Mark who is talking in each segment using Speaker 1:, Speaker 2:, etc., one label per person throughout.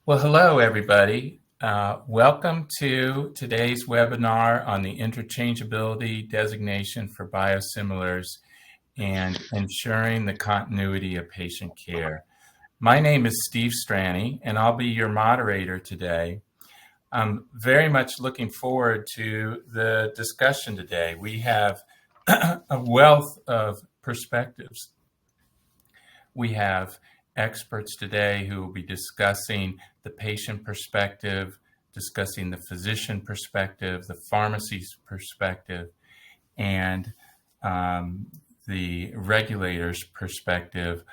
Speaker 1: Well, hello, everybody. Welcome to today's webinar on the interchangeability designation for biosimilars and ensuring the continuity of patient care. My name is Steve Strani, and I'll be your moderator today. I'm very much looking forward to the discussion today. We have a wealth of perspectives. We have experts today who will be discussing the patient perspective, discussing the physician perspective, the pharmacy's perspective, and the regulator's perspective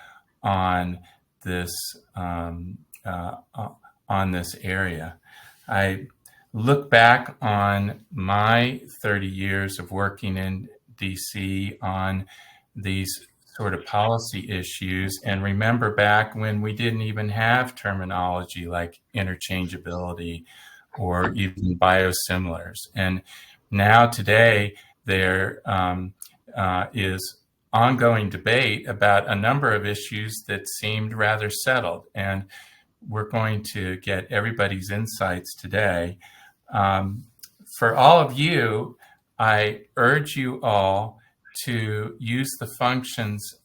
Speaker 1: on this area. I look back on my 30 years of working in DC on these sort of policy issues and remember back when we didn't even have terminology like interchangeability or even biosimilars. And now today there is ongoing debate about a number of issues that seemed rather settled. And we're going to get everybody's insights today. For all of you, I urge you all to use the functions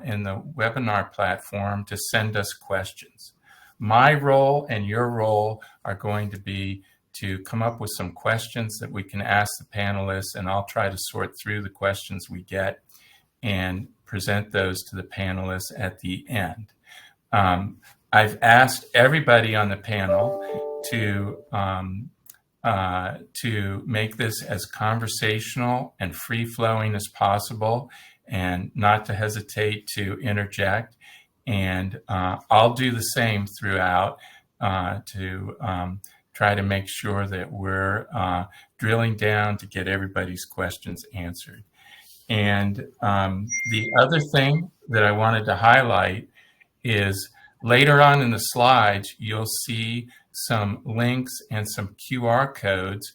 Speaker 1: in the webinar platform to send us questions. My role and your role are going to be to come up with some questions that we can ask the panelists, and I'll try to sort through the questions we get and present those to the panelists at the end. I've asked everybody on the panel to make this as conversational and free-flowing as possible and not to hesitate to interject. And I'll do the same throughout to try to make sure that we're drilling down to get everybody's questions answered. And the other thing that I wanted to highlight is later on in the slides, you'll see some links and some QR codes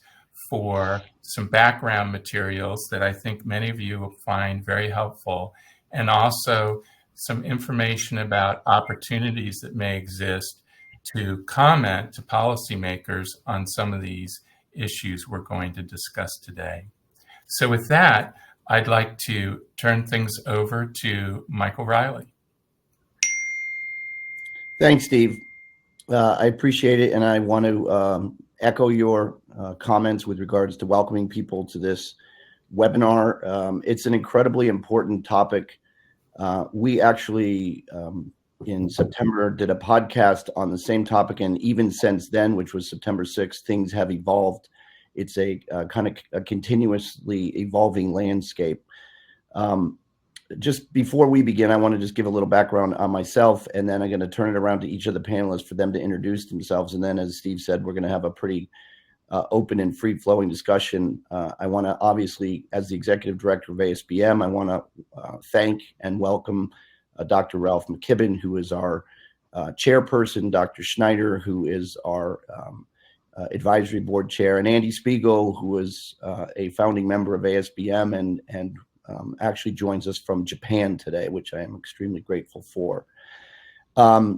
Speaker 1: for some background materials that I think many of you will find very helpful, and also some information about opportunities that may exist to comment to policymakers on some of these issues we're going to discuss today. So with that, I'd like to turn things over to Michael Riley.
Speaker 2: Thanks, Steve. I appreciate it, and I want to echo your comments with regards to welcoming people to this webinar. It's an incredibly important topic. We actually, in September, did a podcast on the same topic, and even since then, which was September 6th, things have evolved. It's a kind of a continuously evolving landscape. Just before we begin, I want to just give a little background on myself, and then I'm going to turn it around to each of the panelists for them to introduce themselves. And then, as Steve said, we're going to have a pretty open and free-flowing discussion. I want to, obviously, as the executive director of ASBM, I want to thank and welcome Dr. Ralph McKibben, who is our chairperson, Dr. Schneider, who is our advisory board chair, and Andy Spiegel, who is a founding member of ASBM and actually joins us from Japan today, which I am extremely grateful for.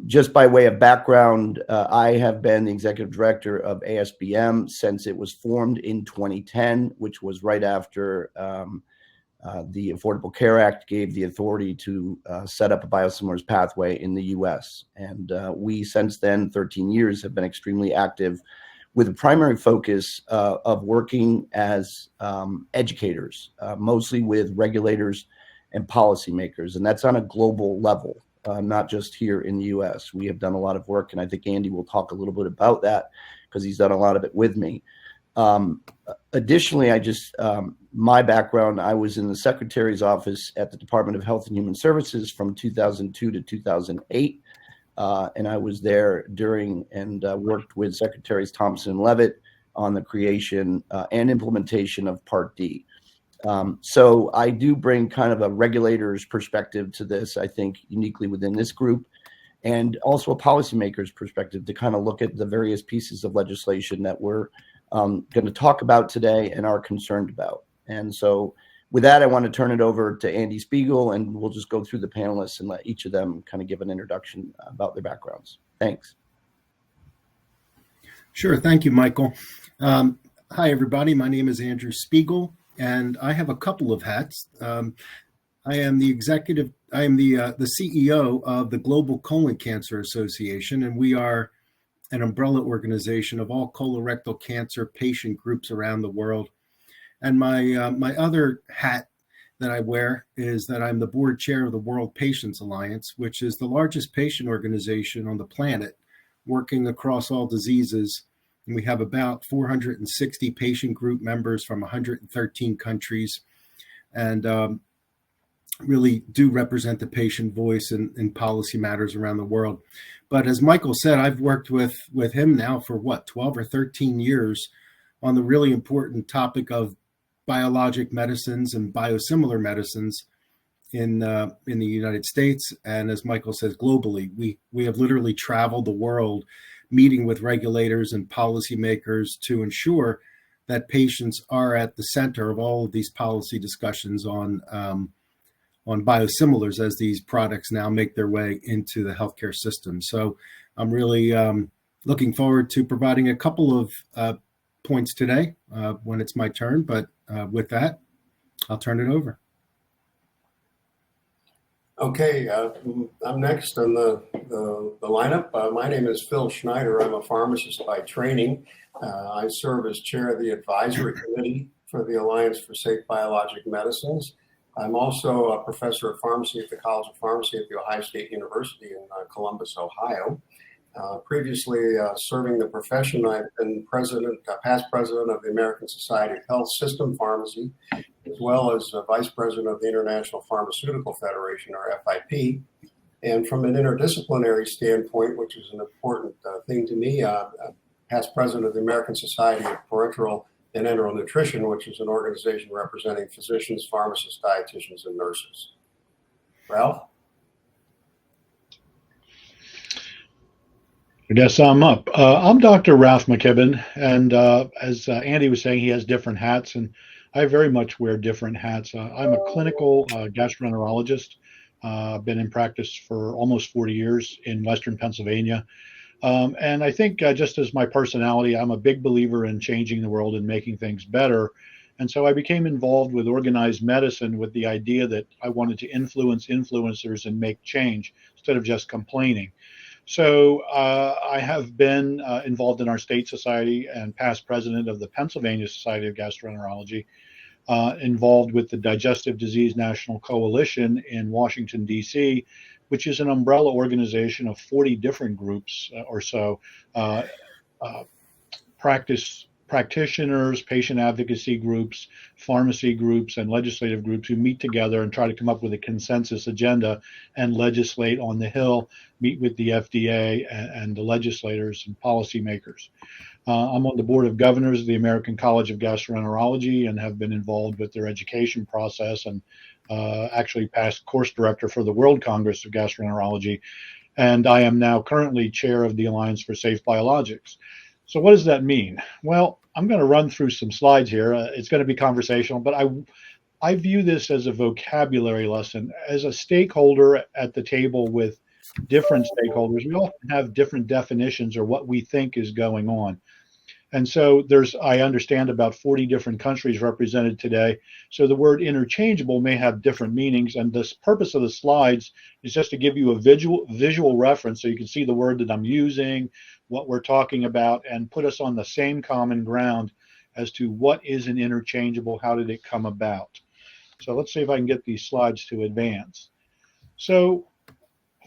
Speaker 2: Just by way of background, I have been the executive director of ASBM since it was formed in 2010, which was right after the Affordable Care Act gave the authority to set up a biosimilars pathway in the US. And we, since then, 13 years, have been extremely active with a primary focus of working as educators, mostly with regulators and policymakers. And that's on a global level, not just here in the US. We have done a lot of work, and I think Andy will talk a little bit about that because he's done a lot of it with me. Additionally, my background, I was in the Secretary's office at the Department of Health and Human Services from 2002 to 2008. And I was there during and worked with Secretaries Thompson and Leavitt on the creation and implementation of Part D. So I do bring kind of a regulator's perspective to this, I think, uniquely within this group, and also a policymaker's perspective to kind of look at the various pieces of legislation that we're going to talk about today and are concerned about. And so with that, I want to turn it over to Andy Spiegel, and we'll just go through the panelists and let each of them kind of give an introduction about their backgrounds. Thanks.
Speaker 3: Sure. Thank you, Michael. Hi, everybody. My name is Andrew Spiegel, and I have a couple of hats. I am the CEO of the Global Colon Cancer Association, and we are an umbrella organization of all colorectal cancer patient groups around the world. And my other hat that I wear is that I'm the board chair of the World Patients Alliance, which is the largest patient organization on the planet, working across all diseases. And we have about 460 patient group members from 113 countries, and really do represent the patient voice in policy matters around the world. But as Michael said, I've worked with him now for 12 or 13 years on the really important topic of biologic medicines and biosimilar medicines in the United States, and as Michael says, globally. We have literally traveled the world, meeting with regulators and policymakers to ensure that patients are at the center of all of these policy discussions on biosimilars as these products now make their way into the healthcare system. So I'm really looking forward to providing a couple of points today when it's my turn. But with that, I'll turn it over.
Speaker 4: Okay, I'm next on the lineup. My name is Phil Schneider. I'm a pharmacist by training. I serve as chair of the advisory committee for the Alliance for Safe Biologic Medicines. I'm also a professor of pharmacy at the College of Pharmacy at The Ohio State University in Columbus, Ohio. Previously serving the profession, I've been past president of the American Society of Health System Pharmacy, as well as vice president of the International Pharmaceutical Federation, or FIP. And from an interdisciplinary standpoint, which is an important thing to me, past president of the American Society of Parenteral and Enteral Nutrition, which is an organization representing physicians, pharmacists, dietitians, and nurses. Ralph?
Speaker 5: I guess I'm up. I'm Dr. Ralph McKibben, and as Andy was saying, he has different hats, and I very much wear different hats. I'm a clinical gastroenterologist. I've been in practice for almost 40 years in Western Pennsylvania. And I think just as my personality, I'm a big believer in changing the world and making things better. And so I became involved with organized medicine with the idea that I wanted to influence influencers and make change instead of just complaining. So I have been involved in our state society and past president of the Pennsylvania Society of Gastroenterology, involved with the Digestive Disease National Coalition in Washington, D.C., which is an umbrella organization of 40 different groups or so, practitioners, patient advocacy groups, pharmacy groups, and legislative groups who meet together and try to come up with a consensus agenda and legislate on the Hill, meet with the FDA and the legislators and policymakers. I'm on the board of governors of the American College of Gastroenterology and have been involved with their education process, and actually past course director for the World Congress of Gastroenterology. And I am now currently chair of the Alliance for Safe Biologics. So what does that mean? Well, I'm going to run through some slides here. It's going to be conversational, but I view this as a vocabulary lesson. As a stakeholder at the table with different stakeholders, we often have different definitions or what we think is going on. And so I understand about 40 different countries represented today. So the word interchangeable may have different meanings. And the purpose of the slides is just to give you a visual reference so you can see the word that I'm using, what we're talking about, and put us on the same common ground as to what is an interchangeable, how did it come about. So let's see if I can get these slides to advance. So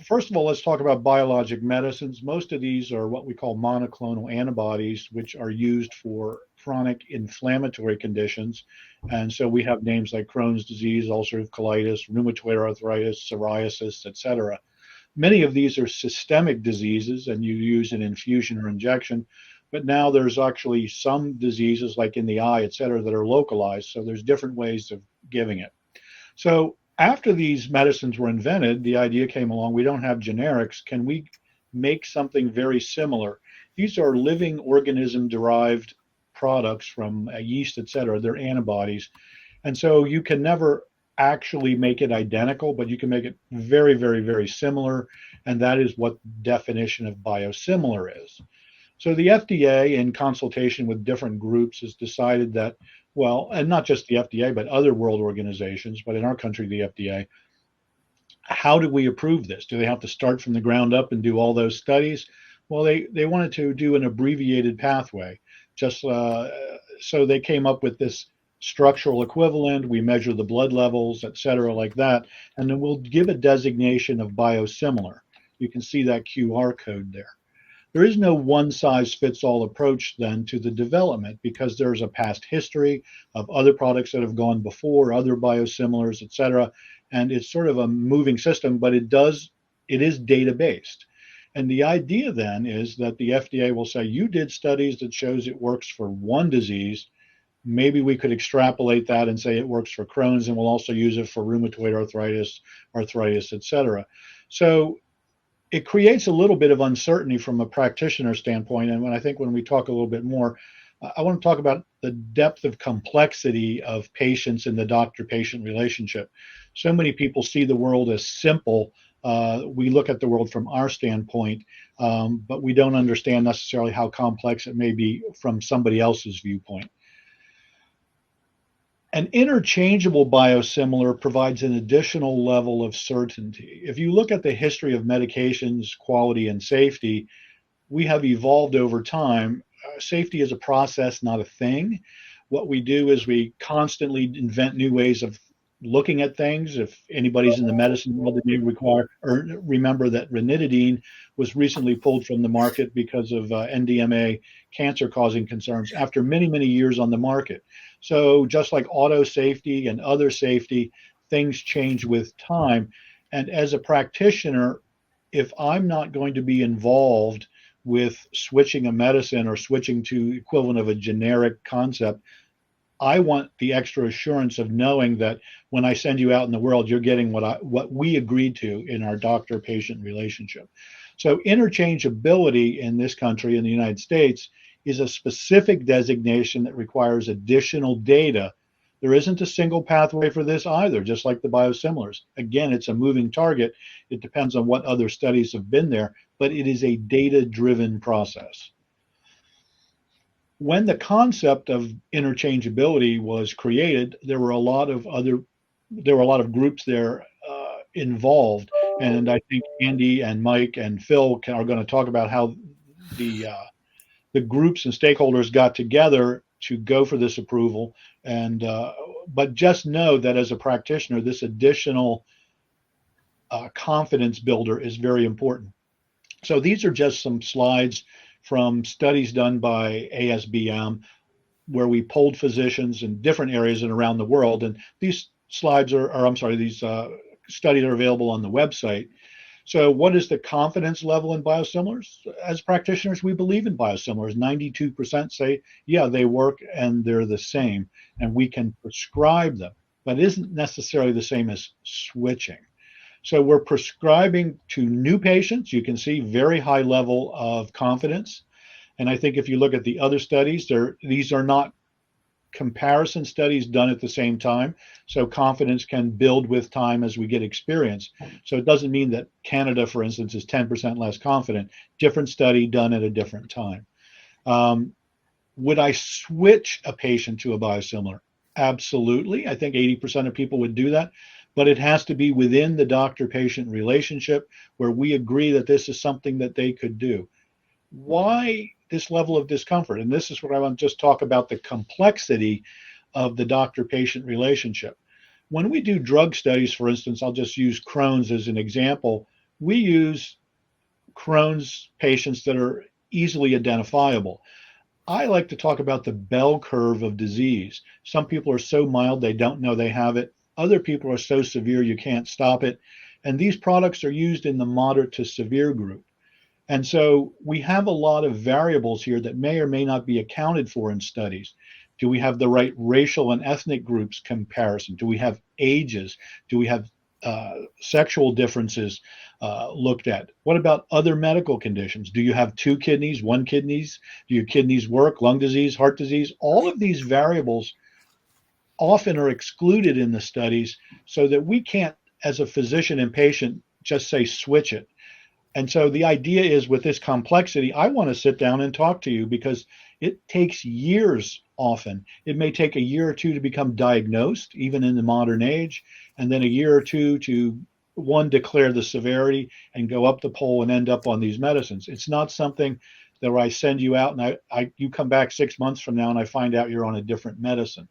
Speaker 5: first of all, let's talk about biologic medicines. Most of these are what we call monoclonal antibodies, which are used for chronic inflammatory conditions. And so we have names like Crohn's disease, ulcerative colitis, rheumatoid arthritis, psoriasis, etc. Many of these are systemic diseases, and you use an infusion or injection. But now there's actually some diseases like in the eye, etc., that are localized. So there's different ways of giving it. So after these medicines were invented, the idea came along, we don't have generics. Can we make something very similar? These are living organism-derived products from yeast, et cetera. They're antibodies. And so you can never actually make it identical, but you can make it very, very, very similar. And that is what the definition of biosimilar is. So the FDA, in consultation with different groups, has decided that, well, and not just the FDA, but other world organizations, but in our country, the FDA, how do we approve this? Do they have to start from the ground up and do all those studies? Well, they wanted to do an abbreviated pathway, just so they came up with this structural equivalent. We measure the blood levels, et cetera, like that, and then we'll give a designation of biosimilar. You can see that QR code there. There is no one size fits all approach then to the development, because there's a past history of other products that have gone before, other biosimilars, et cetera. And it's sort of a moving system, but it is data based. And the idea then is that the FDA will say, you did studies that shows it works for one disease. Maybe we could extrapolate that and say it works for Crohn's, and we'll also use it for rheumatoid arthritis, et cetera. So it creates a little bit of uncertainty from a practitioner standpoint. And when we talk a little bit more, I want to talk about the depth of complexity of patients in the doctor-patient relationship. So many people see the world as simple. We look at the world from our standpoint, but we don't understand necessarily how complex it may be from somebody else's viewpoint. An interchangeable biosimilar provides an additional level of certainty. If you look at the history of medications, quality, and safety, we have evolved over time. Safety is a process, not a thing. What we do is we constantly invent new ways of looking at things. If anybody's in the medicine world, they may remember that ranitidine was recently pulled from the market because of NDMA cancer-causing concerns after many, many years on the market. So just like auto safety and other safety, things change with time. And as a practitioner, if I'm not going to be involved with switching a medicine or switching to equivalent of a generic concept, I want the extra assurance of knowing that when I send you out in the world, you're getting what we agreed to in our doctor-patient relationship. So interchangeability in this country, in the United States, is a specific designation that requires additional data. There isn't a single pathway for this either, just like the biosimilars. Again, it's a moving target. It depends on what other studies have been there, but it is a data-driven process. When the concept of interchangeability was created, there were a lot of groups there involved, and I think Andy and Mike and Phil are going to talk about how the groups and stakeholders got together to go for this approval. And but just know that as a practitioner, this additional confidence builder is very important. So these are just some slides from studies done by ASBM, where we polled physicians in different areas and around the world. And these slides these studies are available on the website. So what is the confidence level in biosimilars? As practitioners, we believe in biosimilars. 92% say, yeah, they work and they're the same, and we can prescribe them, but it isn't necessarily the same as switching. So we're prescribing to new patients. You can see very high level of confidence. And I think if you look at the other studies, these are not comparison studies done at the same time. So confidence can build with time as we get experience. So it doesn't mean that Canada, for instance, is 10% less confident. Different study done at a different time. Would I switch a patient to a biosimilar? Absolutely. I think 80% of people would do that. But it has to be within the doctor-patient relationship where we agree that this is something that they could do. Why this level of discomfort? And this is where I want to just talk about the complexity of the doctor-patient relationship. When we do drug studies, for instance, I'll just use Crohn's as an example. We use Crohn's patients that are easily identifiable. I like to talk about the bell curve of disease. Some people are so mild they don't know they have it. Other people are so severe you can't stop it. And these products are used in the moderate to severe group. And so we have a lot of variables here that may or may not be accounted for in studies. Do we have the right racial and ethnic groups comparison? Do we have ages? Do we have sexual differences looked at? What about other medical conditions? Do you have 2 kidneys, 1 kidneys? Do your kidneys work? Lung disease, heart disease? All of these variables often are excluded in the studies so that we can't, as a physician and patient, just say switch it. And so the idea is, with this complexity, I want to sit down and talk to you because it takes years often. It may take a year or two to become diagnosed, even in the modern age, and then a year or two to one, declare the severity and go up the pole and end up on these medicines. It's not something that where I send you out and you come back 6 months from now and I find out you're on a different medicine.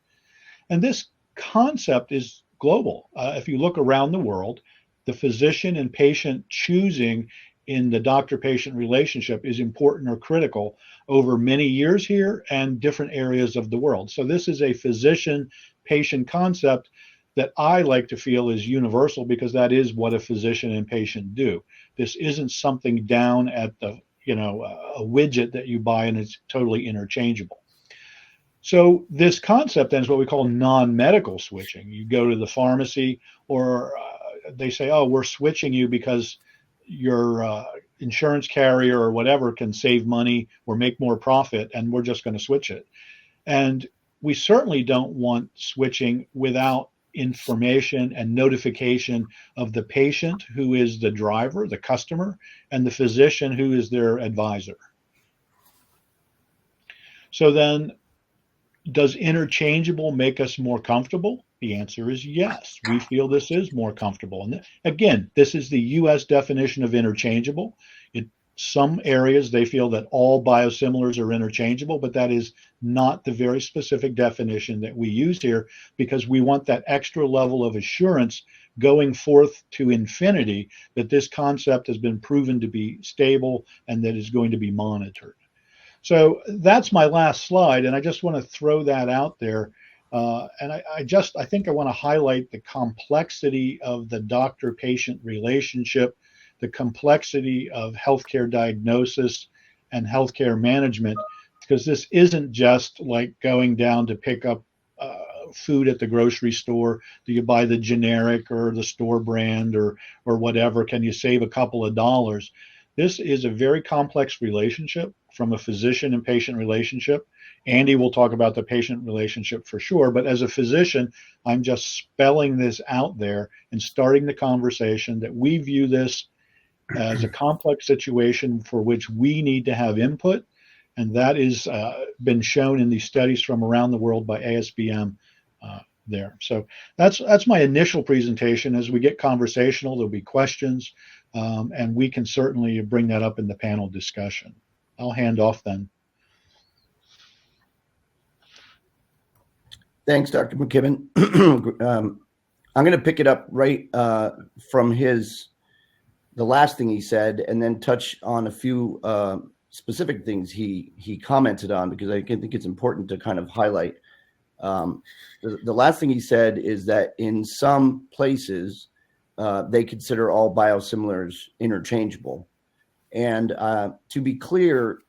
Speaker 5: And this concept is global. If you look around the world, the physician and patient choosing in the doctor-patient relationship is important or critical over many years here and different areas of the world. So this is a physician-patient concept that I like to feel is universal, because that is what a physician and patient do. This isn't something down at the, a widget that you buy and it's totally interchangeable. So this concept then is what we call non-medical switching. You go to the pharmacy, or they say, oh, we're switching you because your insurance carrier or whatever can save money or make more profit, and we're just going to switch it. And we certainly don't want switching without information and notification of the patient, who is the driver, the customer, and the physician, who is their advisor. So then, does interchangeable make us more comfortable? The answer is yes. We feel this is more comfortable. And again, this is the US definition of interchangeable. In some areas, they feel that all biosimilars are interchangeable, but that is not the very specific definition that we use here, because we want that extra level of assurance going forth to infinity that this concept has been proven to be stable and that is going to be monitored. So that's my last slide, and I just want to throw that out there. And I think I want to highlight the complexity of the doctor-patient relationship, the complexity of healthcare diagnosis and healthcare management, because this isn't just like going down to pick up food at the grocery store. Do you buy the generic or the store brand or whatever? Can you save a couple of dollars? This is a very complex relationship from a physician and patient relationship. Andy will talk about the patient relationship for sure, but as a physician, I'm just spelling this out there and starting the conversation that we view this as a complex situation for which we need to have input, and that is been shown in these studies from around the world by ASBM there. So that's my initial presentation. As we get conversational, there'll be questions, and we can certainly bring that up in the panel discussion. I'll hand off then.
Speaker 2: Thanks, Dr. McKibben. I'm going to pick it up right from the last thing he said, and then touch on a few specific things he commented on, because I think it's important to kind of highlight. The last thing he said is that in some places, they consider all biosimilars interchangeable. And to be clear,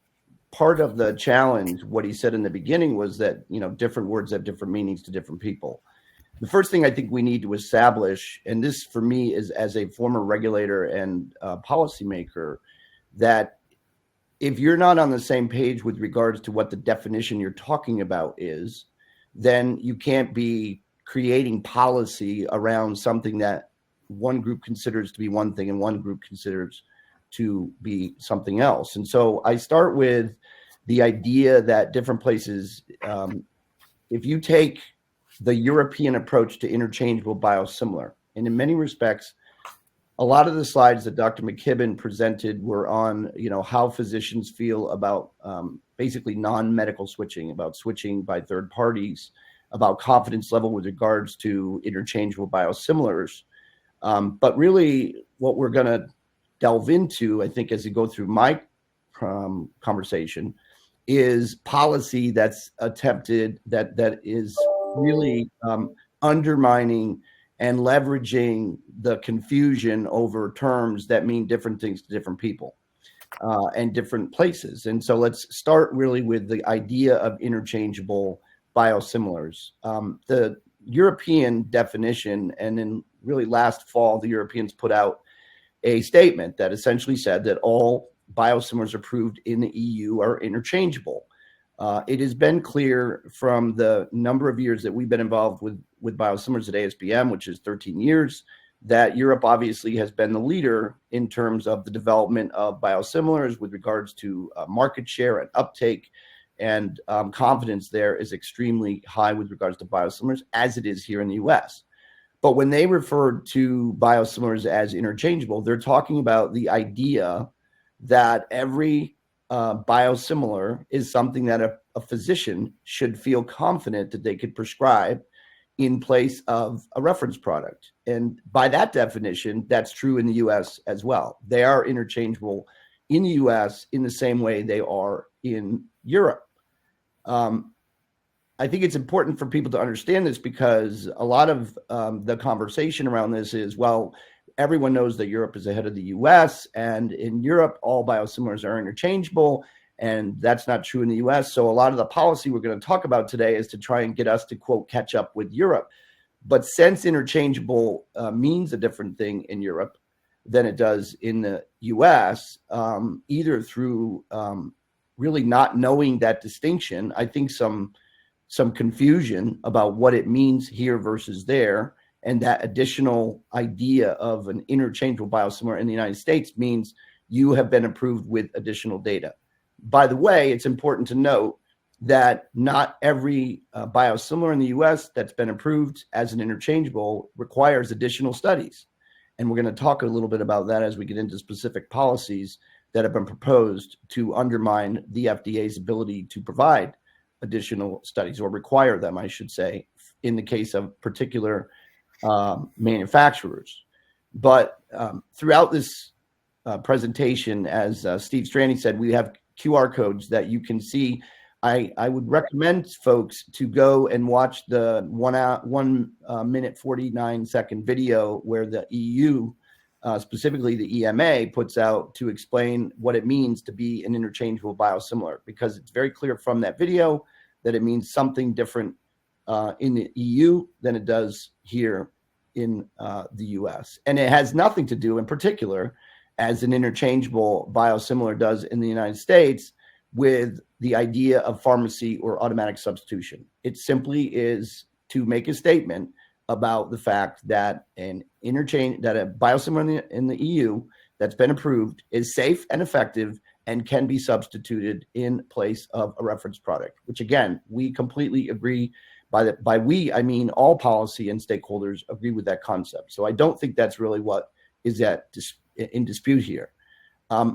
Speaker 2: part of the challenge, what he said in the beginning, was that, different words have different meanings to different people. The first thing I think we need to establish, and this for me is as a former regulator and policymaker, that if you're not on the same page with regards to what the definition you're talking about is, then you can't be creating policy around something that one group considers to be one thing and one group considers to be something else. And so I start with the idea that different places, if you take the European approach to interchangeable biosimilar, and in many respects, a lot of the slides that Dr. McKibben presented were on, how physicians feel about basically non-medical switching, about switching by third parties, about confidence level with regards to interchangeable biosimilars. But really what we're going to delve into, I think, as you go through my conversation, is policy that's attempted, that is really undermining and leveraging the confusion over terms that mean different things to different people and different places. And so let's start really with the idea of interchangeable biosimilars. The European definition, and then really last fall, the Europeans put out a statement that essentially said that all biosimilars approved in the EU are interchangeable. It has been clear from the number of years that we've been involved with biosimilars at ASBM, which is 13 years, that Europe obviously has been the leader in terms of the development of biosimilars with regards to market share and uptake, and confidence there is extremely high with regards to biosimilars, as it is here in the US. But when they refer to biosimilars as interchangeable, they're talking about the idea that every biosimilar is something that a physician should feel confident that they could prescribe in place of a reference product. And by that definition, that's true in the US as well. They are interchangeable in the US in the same way they are in Europe. I think it's important for people to understand this, because a lot of the conversation around this is, well, everyone knows that Europe is ahead of the US, and in Europe, all biosimilars are interchangeable, and that's not true in the US. So a lot of the policy we're going to talk about today is to try and get us to, quote, catch up with Europe. But since interchangeable means a different thing in Europe than it does in the US, either through really not knowing that distinction, I think some confusion about what it means here versus there, and that additional idea of an interchangeable biosimilar in the United States means you have been approved with additional data. By the way, it's important to note that not every biosimilar in the US that's been approved as an interchangeable requires additional studies. And we're going to talk a little bit about that as we get into specific policies that have been proposed to undermine the FDA's ability to provide additional studies, or require them, I should say, in the case of particular manufacturers. But throughout this presentation, as Steve Strandy said, we have QR codes that you can see. I would recommend folks to go and watch the 1 minute 49-second video where the EU, specifically the EMA, puts out to explain what it means to be an interchangeable biosimilar, because it's very clear from that video that it means something different in the EU than it does here in the US. And it has nothing to do in particular, as an interchangeable biosimilar does in the United States, with the idea of pharmacy or automatic substitution. It simply is to make a statement about the fact that a biosimilar in the EU that's been approved is safe and effective and can be substituted in place of a reference product, which again, we completely agree. By we, I mean all policy and stakeholders agree with that concept. So I don't think that's really what is in dispute here.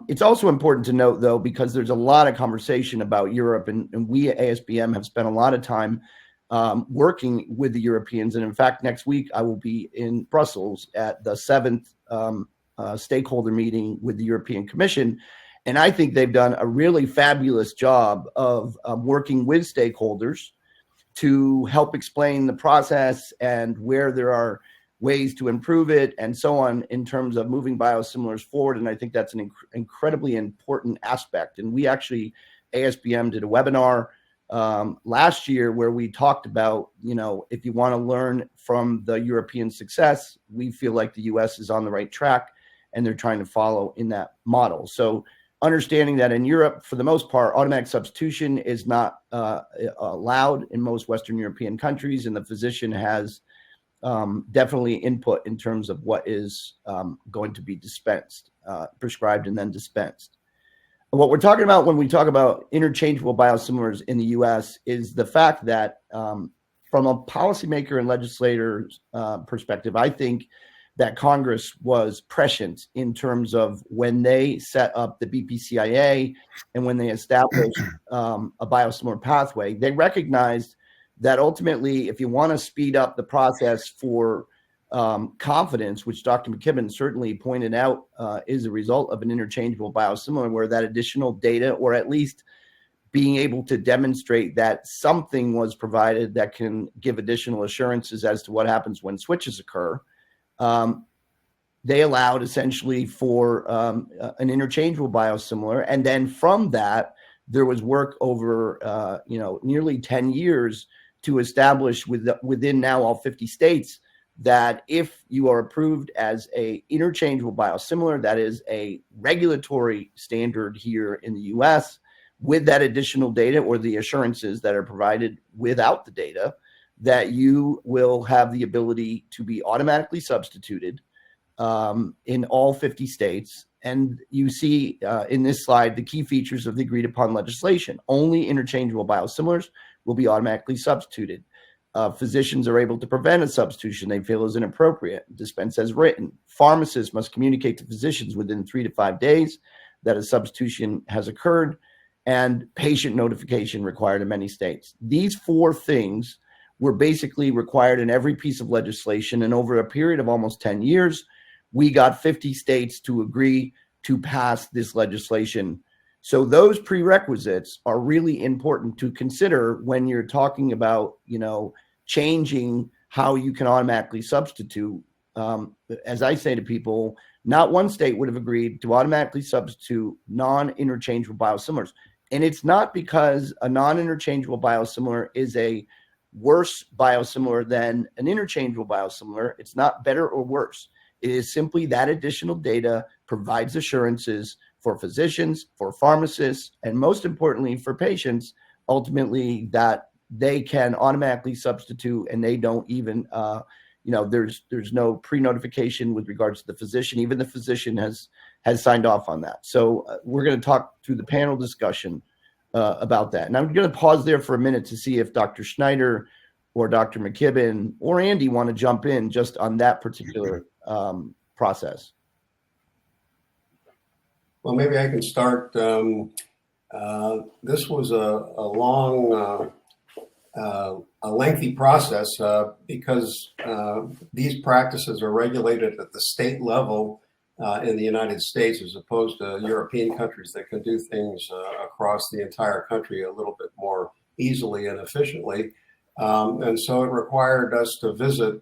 Speaker 2: It's also important to note, though, because there's a lot of conversation about Europe, and we at ASBM have spent a lot of time working with the Europeans. And in fact, next week, I will be in Brussels at the 7th stakeholder meeting with the European Commission. And I think they've done a really fabulous job of working with stakeholders to help explain the process and where there are ways to improve it and so on in terms of moving biosimilars forward. And I think that's an incredibly important aspect. And we actually, ASBM did a webinar last year where we talked about, if you want to learn from the European success, we feel like the US is on the right track and they're trying to follow in that model. So understanding that in Europe, for the most part, automatic substitution is not allowed in most Western European countries, and the physician has definitely input in terms of what is going to be dispensed, prescribed and then dispensed. What we're talking about when we talk about interchangeable biosimilars in the US is the fact that from a policymaker and legislator's perspective, I think that Congress was prescient in terms of when they set up the BPCIA and when they established a biosimilar pathway. They recognized that ultimately, if you want to speed up the process for confidence, which Dr. McKibben certainly pointed out is a result of an interchangeable biosimilar, where that additional data, or at least being able to demonstrate that something was provided that can give additional assurances as to what happens when switches occur, they allowed essentially for an interchangeable biosimilar. And then from that, there was work over nearly 10 years to establish within now all 50 states that if you are approved as a interchangeable biosimilar, that is a regulatory standard here in the US, with that additional data or the assurances that are provided without the data, that you will have the ability to be automatically substituted in all 50 states. And you see in this slide the key features of the agreed upon legislation. Only interchangeable biosimilars will be automatically substituted. Physicians are able to prevent a substitution they feel is inappropriate, dispense as written. Pharmacists must communicate to physicians within 3 to 5 days that a substitution has occurred, and patient notification required in many states. These 4 things were basically required in every piece of legislation, and over a period of almost 10 years, we got 50 states to agree to pass this legislation. So those prerequisites are really important to consider when you're talking about, changing how you can automatically substitute. As I say to people, not one state would have agreed to automatically substitute non-interchangeable biosimilars. And it's not because a non-interchangeable biosimilar is a worse biosimilar than an interchangeable biosimilar. It's not better or worse. It is simply that additional data provides assurances for physicians, for pharmacists, and most importantly for patients, ultimately that they can automatically substitute, and they don't even, there's no pre-notification with regards to the physician. Even the physician has signed off on that. So we're going to talk through the panel discussion about that. And I'm going to pause there for a minute to see if Dr. Schneider or Dr. McKibben or Andy want to jump in just on that particular process.
Speaker 4: Well, maybe I can start. This was a long, a lengthy process because these practices are regulated at the state level in the United States, as opposed to European countries that can do things across the entire country a little bit more easily and efficiently. And so it required us to visit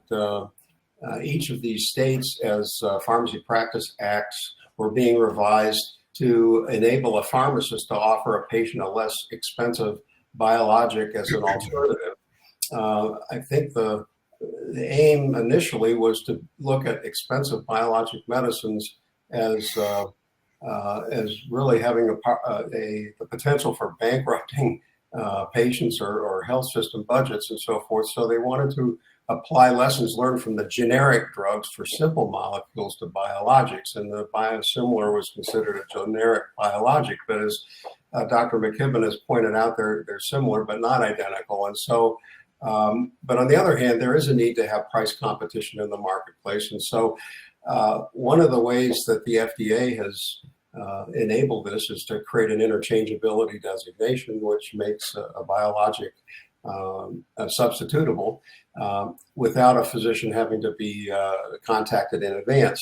Speaker 4: each of these states as pharmacy practice acts were being revised to enable a pharmacist to offer a patient a less expensive biologic as an alternative. I think the aim initially was to look at expensive biologic medicines as really having the potential for bankrupting patients or health system budgets and so forth. So they wanted to apply lessons learned from the generic drugs for simple molecules to biologics, and the biosimilar was considered a generic biologic. But as Dr. McKibben has pointed out, they're similar but not identical. And so, but on the other hand, there is a need to have price competition in the marketplace. And so one of the ways that the FDA has enabled this is to create an interchangeability designation, which makes a biologic substitutable without a physician having to be contacted in advance.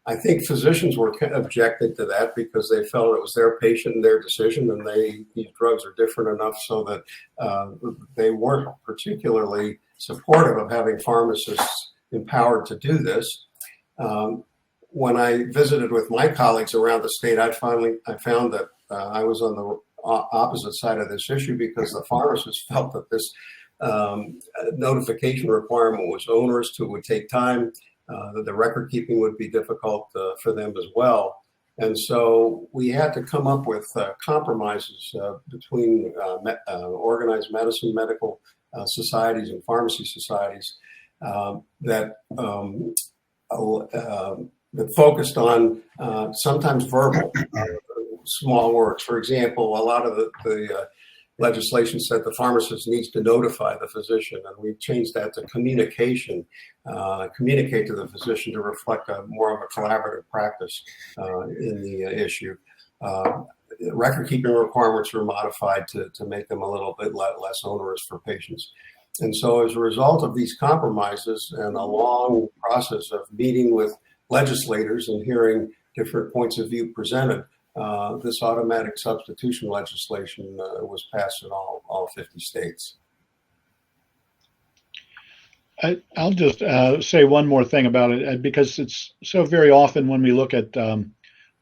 Speaker 4: I think physicians were objecting to that because they felt it was their patient and their decision, and these drugs are different enough so that they weren't particularly supportive of having pharmacists empowered to do this. When I visited with my colleagues around the state, I found that I was on the opposite side of this issue because the pharmacists felt that this notification requirement was onerous, it would take time, that the record keeping would be difficult for them as well. And so we had to come up with compromises between organized medicine, medical societies, and pharmacy societies that focused on sometimes verbal small words. For example, a lot of the legislation said the pharmacist needs to notify the physician, and we changed that to communication, communicate to the physician to reflect more of a collaborative practice in the issue. Record keeping requirements were modified to make them a little bit less onerous for patients. And so as a result of these compromises and a long process of meeting with legislators and hearing different points of view presented, this automatic substitution legislation was passed in all 50 states.
Speaker 5: I'll just say one more thing about it, because it's so very often when we look at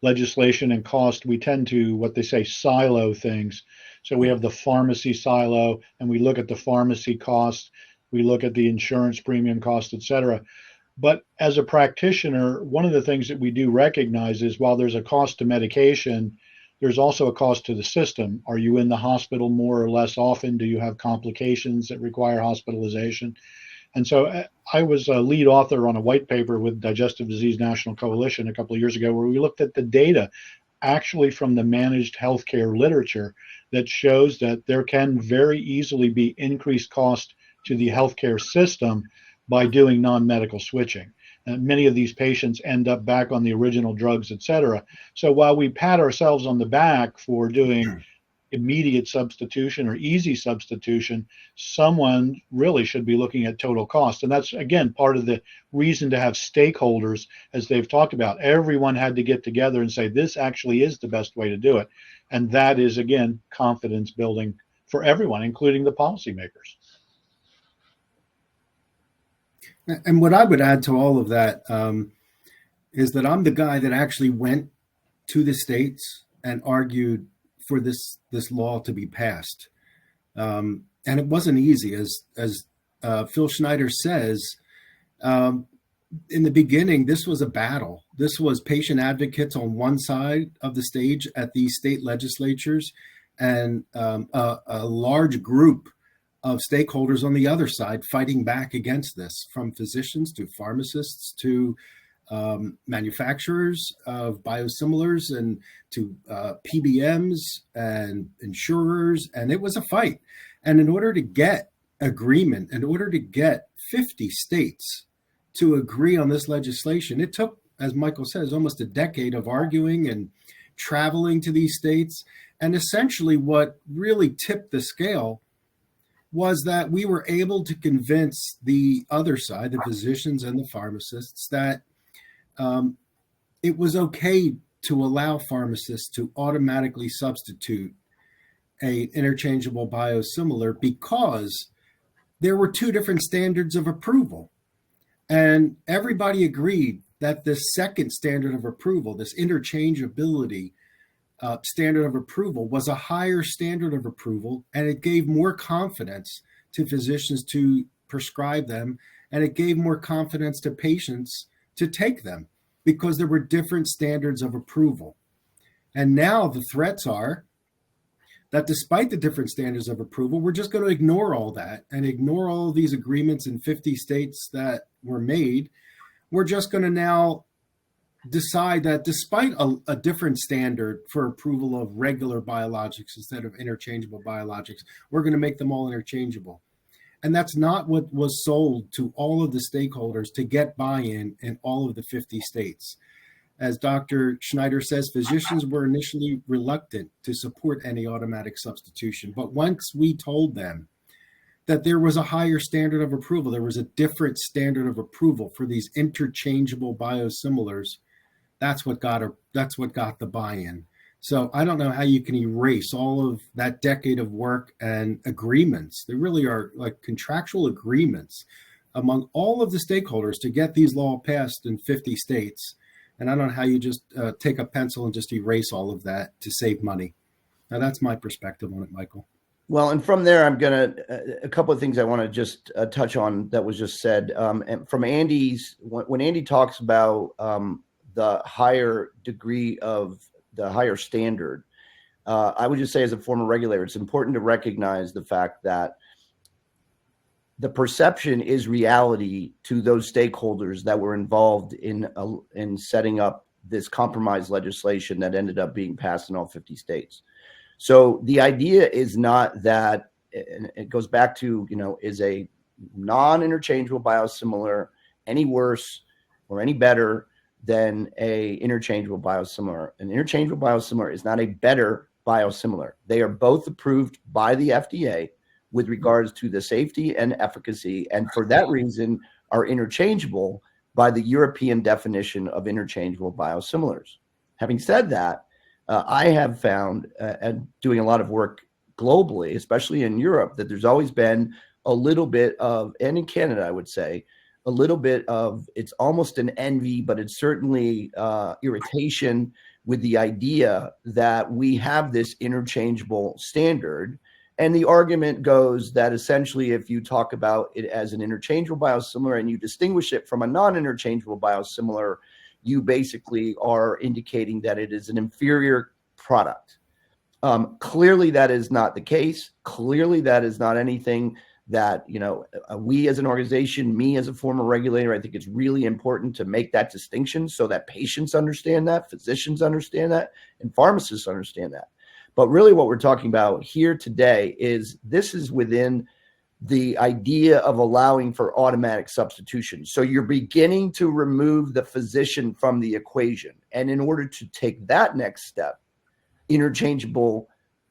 Speaker 5: legislation and cost, we tend to, what they say, silo things. So we have the pharmacy silo, and we look at the pharmacy cost, we look at the insurance premium cost, et cetera. But as a practitioner, one of the things that we do recognize is while there's a cost to medication, there's also a cost to the system. Are you in the hospital more or less often? Do you have complications that require hospitalization? And so I was a lead author on a white paper with Digestive Disease National Coalition a couple of years ago, where we looked at the data actually from the managed healthcare literature that shows that there can very easily be increased cost to the healthcare system by doing non-medical switching. Many of these patients end up back on the original drugs, et cetera. So while we pat ourselves on the back for doing immediate substitution or easy substitution, someone really should be looking at total cost. And that's, again, part of the reason to have stakeholders, as they've talked about. Everyone had to get together and say, this actually is the best way to do it. And that is, again, confidence building for everyone, including the policymakers.
Speaker 3: And what I would add to all of that is that I'm the guy that actually went to the states and argued for this law to be passed, and it wasn't easy, as Phil Schneider says. In the beginning, this was a battle. This was patient advocates on one side of the stage at these state legislatures, and a large group of stakeholders on the other side fighting back against this, from physicians to pharmacists to manufacturers of biosimilars and to PBMs and insurers. And it was a fight. And in order to get agreement, in order to get 50 states to agree on this legislation, it took, as Michael says, almost a decade of arguing and traveling to these states. And essentially what really tipped the scale was that we were able to convince the other side, the physicians and the pharmacists, that it was okay to allow pharmacists to automatically substitute an interchangeable biosimilar, because there were two different standards of approval. And everybody agreed that the second standard of approval, this interchangeability standard of approval, was a higher standard of approval, and it gave more confidence to physicians to prescribe them, and it gave more confidence to patients to take them, because there were different standards of approval. And now the threats are that despite the different standards of approval, we're just going to ignore all that and ignore all of these agreements in 50 states that were made. We're just going to now decide that despite a different standard for approval of regular biologics instead of interchangeable biologics, we're going to make them all interchangeable. And that's not what was sold to all of the stakeholders to get buy-in in all of the 50 states. As Dr. Schneider says, physicians were initially reluctant to support any automatic substitution. But once we told them that there was a higher standard of approval, there was a different standard of approval for these interchangeable biosimilars, that's what got the buy-in. So I don't know how you can erase all of that decade of work and agreements. There really are like contractual agreements among all of the stakeholders to get these laws passed in 50 states. And I don't know how you just take a pencil and just erase all of that to save money. Now, that's my perspective on it, Michael.
Speaker 2: Well, and from there, I'm going to, a couple of things I want to just touch on that was just said. And from Andy's, when Andy talks about the higher degree of the higher standard, I would just say, as a former regulator, it's important to recognize the fact that the perception is reality to those stakeholders that were involved in setting up this compromise legislation that ended up being passed in all 50 states. So the idea is not that, and it goes back to, is a non-interchangeable biosimilar any worse or any better than a interchangeable biosimilar? An interchangeable biosimilar is not a better biosimilar. They are both approved by the FDA with regards to the safety and efficacy, and for that reason are interchangeable by the European definition of interchangeable biosimilars. Having said that, I have found, and doing a lot of work globally, especially in Europe, that there's always been a little bit of, and in Canada, I would say, a little bit of, it's almost an envy, but it's certainly irritation with the idea that we have this interchangeable standard. And the argument goes that essentially, if you talk about it as an interchangeable biosimilar and you distinguish it from a non-interchangeable biosimilar, you basically are indicating that it is an inferior product. Clearly, that is not the case. Clearly, that is not anything that, we as an organization, me as a former regulator, I think it's really important to make that distinction so that patients understand that, physicians understand that, and pharmacists understand that. But really what we're talking about here today is this is within the idea of allowing for automatic substitution. So you're beginning to remove the physician from the equation. And in order to take that next step, interchangeable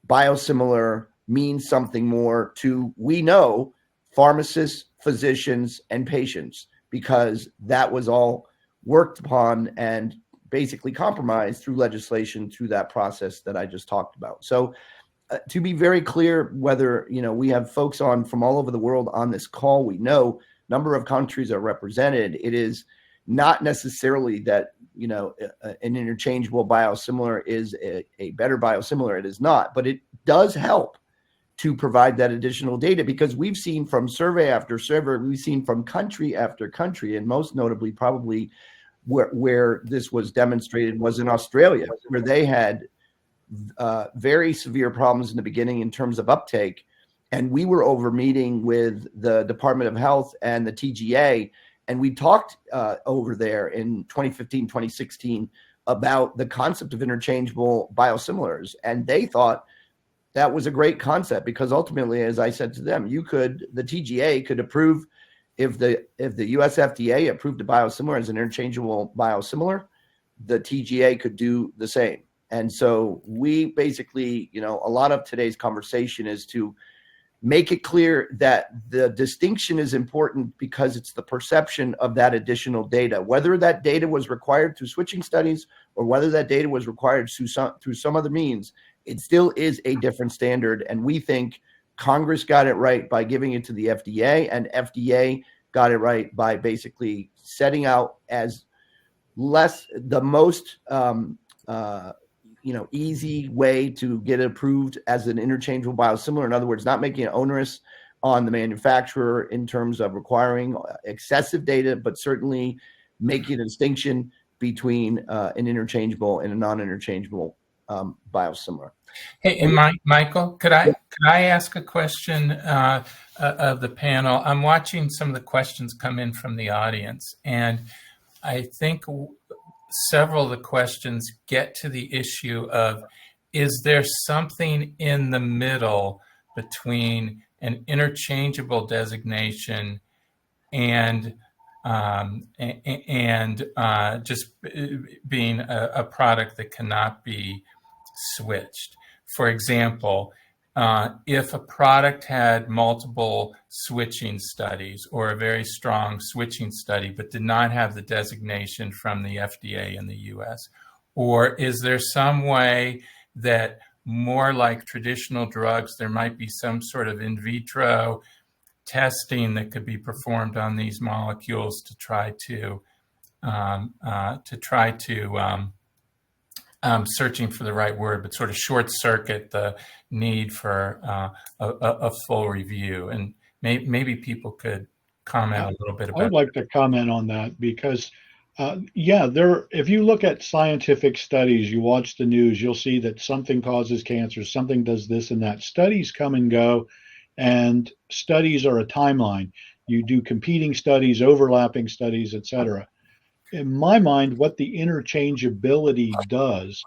Speaker 2: biosimilar means something more to, we know, pharmacists, physicians, and patients, because that was all worked upon and basically compromised through legislation through that process that I just talked about. So to be very clear, whether, we have folks on from all over the world on this call, we know number of countries are represented. It is not necessarily that, an interchangeable biosimilar is a better biosimilar. It is not, but it does help to provide that additional data, because we've seen from survey after survey, we've seen from country after country, and most notably probably where this was demonstrated was in Australia, where they had very severe problems in the beginning in terms of uptake. And we were over meeting with the Department of Health and the TGA, and we talked over there in 2015, 2016 about the concept of interchangeable biosimilars. And they thought that was a great concept, because ultimately, as I said to them, the TGA could approve, if the US FDA approved a biosimilar as an interchangeable biosimilar, the TGA could do the same. And so we basically, a lot of today's conversation is to make it clear that the distinction is important, because it's the perception of that additional data, whether that data was required through switching studies or whether that data was required through some other means. It still is a different standard. And we think Congress got it right by giving it to the FDA, and FDA got it right by basically setting out as the most easy way to get it approved as an interchangeable biosimilar. In other words, not making it onerous on the manufacturer in terms of requiring excessive data, but certainly making a distinction between an interchangeable and a non-interchangeable biosimilar.
Speaker 1: Hey, and Michael, could I ask a question of the panel? I'm watching some of the questions come in from the audience, and I think several of the questions get to the issue of, is there something in the middle between an interchangeable designation and just being a product that cannot be switched? For example, if a product had multiple switching studies or a very strong switching study, but did not have the designation from the FDA in the US, or is there some way that, more like traditional drugs, there might be some sort of in vitro testing that could be performed on these molecules to try to searching for the right word, but sort of short circuit the need for a full review? And maybe people could comment a little bit about
Speaker 5: I would like to comment on that, because if you look at scientific studies, you watch the news, you'll see that something causes cancer, something does this and that. Studies come and go, and studies are a timeline. You do competing studies, overlapping studies, etc. In my mind, what the interchangeability does,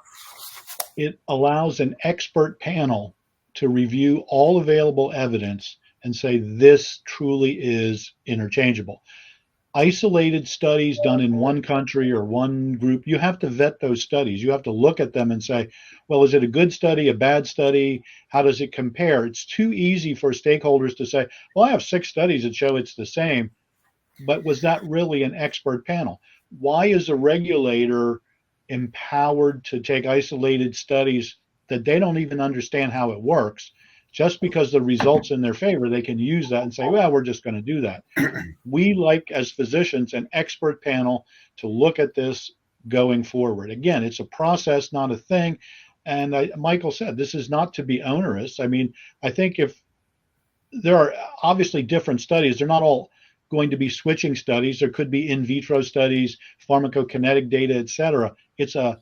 Speaker 5: it allows an expert panel to review all available evidence and say this truly is interchangeable. Isolated studies done in one country or one group, you have to vet those studies. You have to look at them and say, well, is it a good study, a bad study? How does it compare? It's too easy for stakeholders to say, well, I have 6 studies that show it's the same, but was that really an expert panel? Why is a regulator empowered to take isolated studies that they don't even understand how it works? Just because the results in their favor, they can use that and say, well, we're just going to do that. We like, as physicians, an expert panel to look at this going forward. Again, it's a process, not a thing. And Michael said, this is not to be onerous. I mean, I think if there are obviously different studies, they're not all going to be switching studies. There could be in vitro studies, pharmacokinetic data, etc. It's a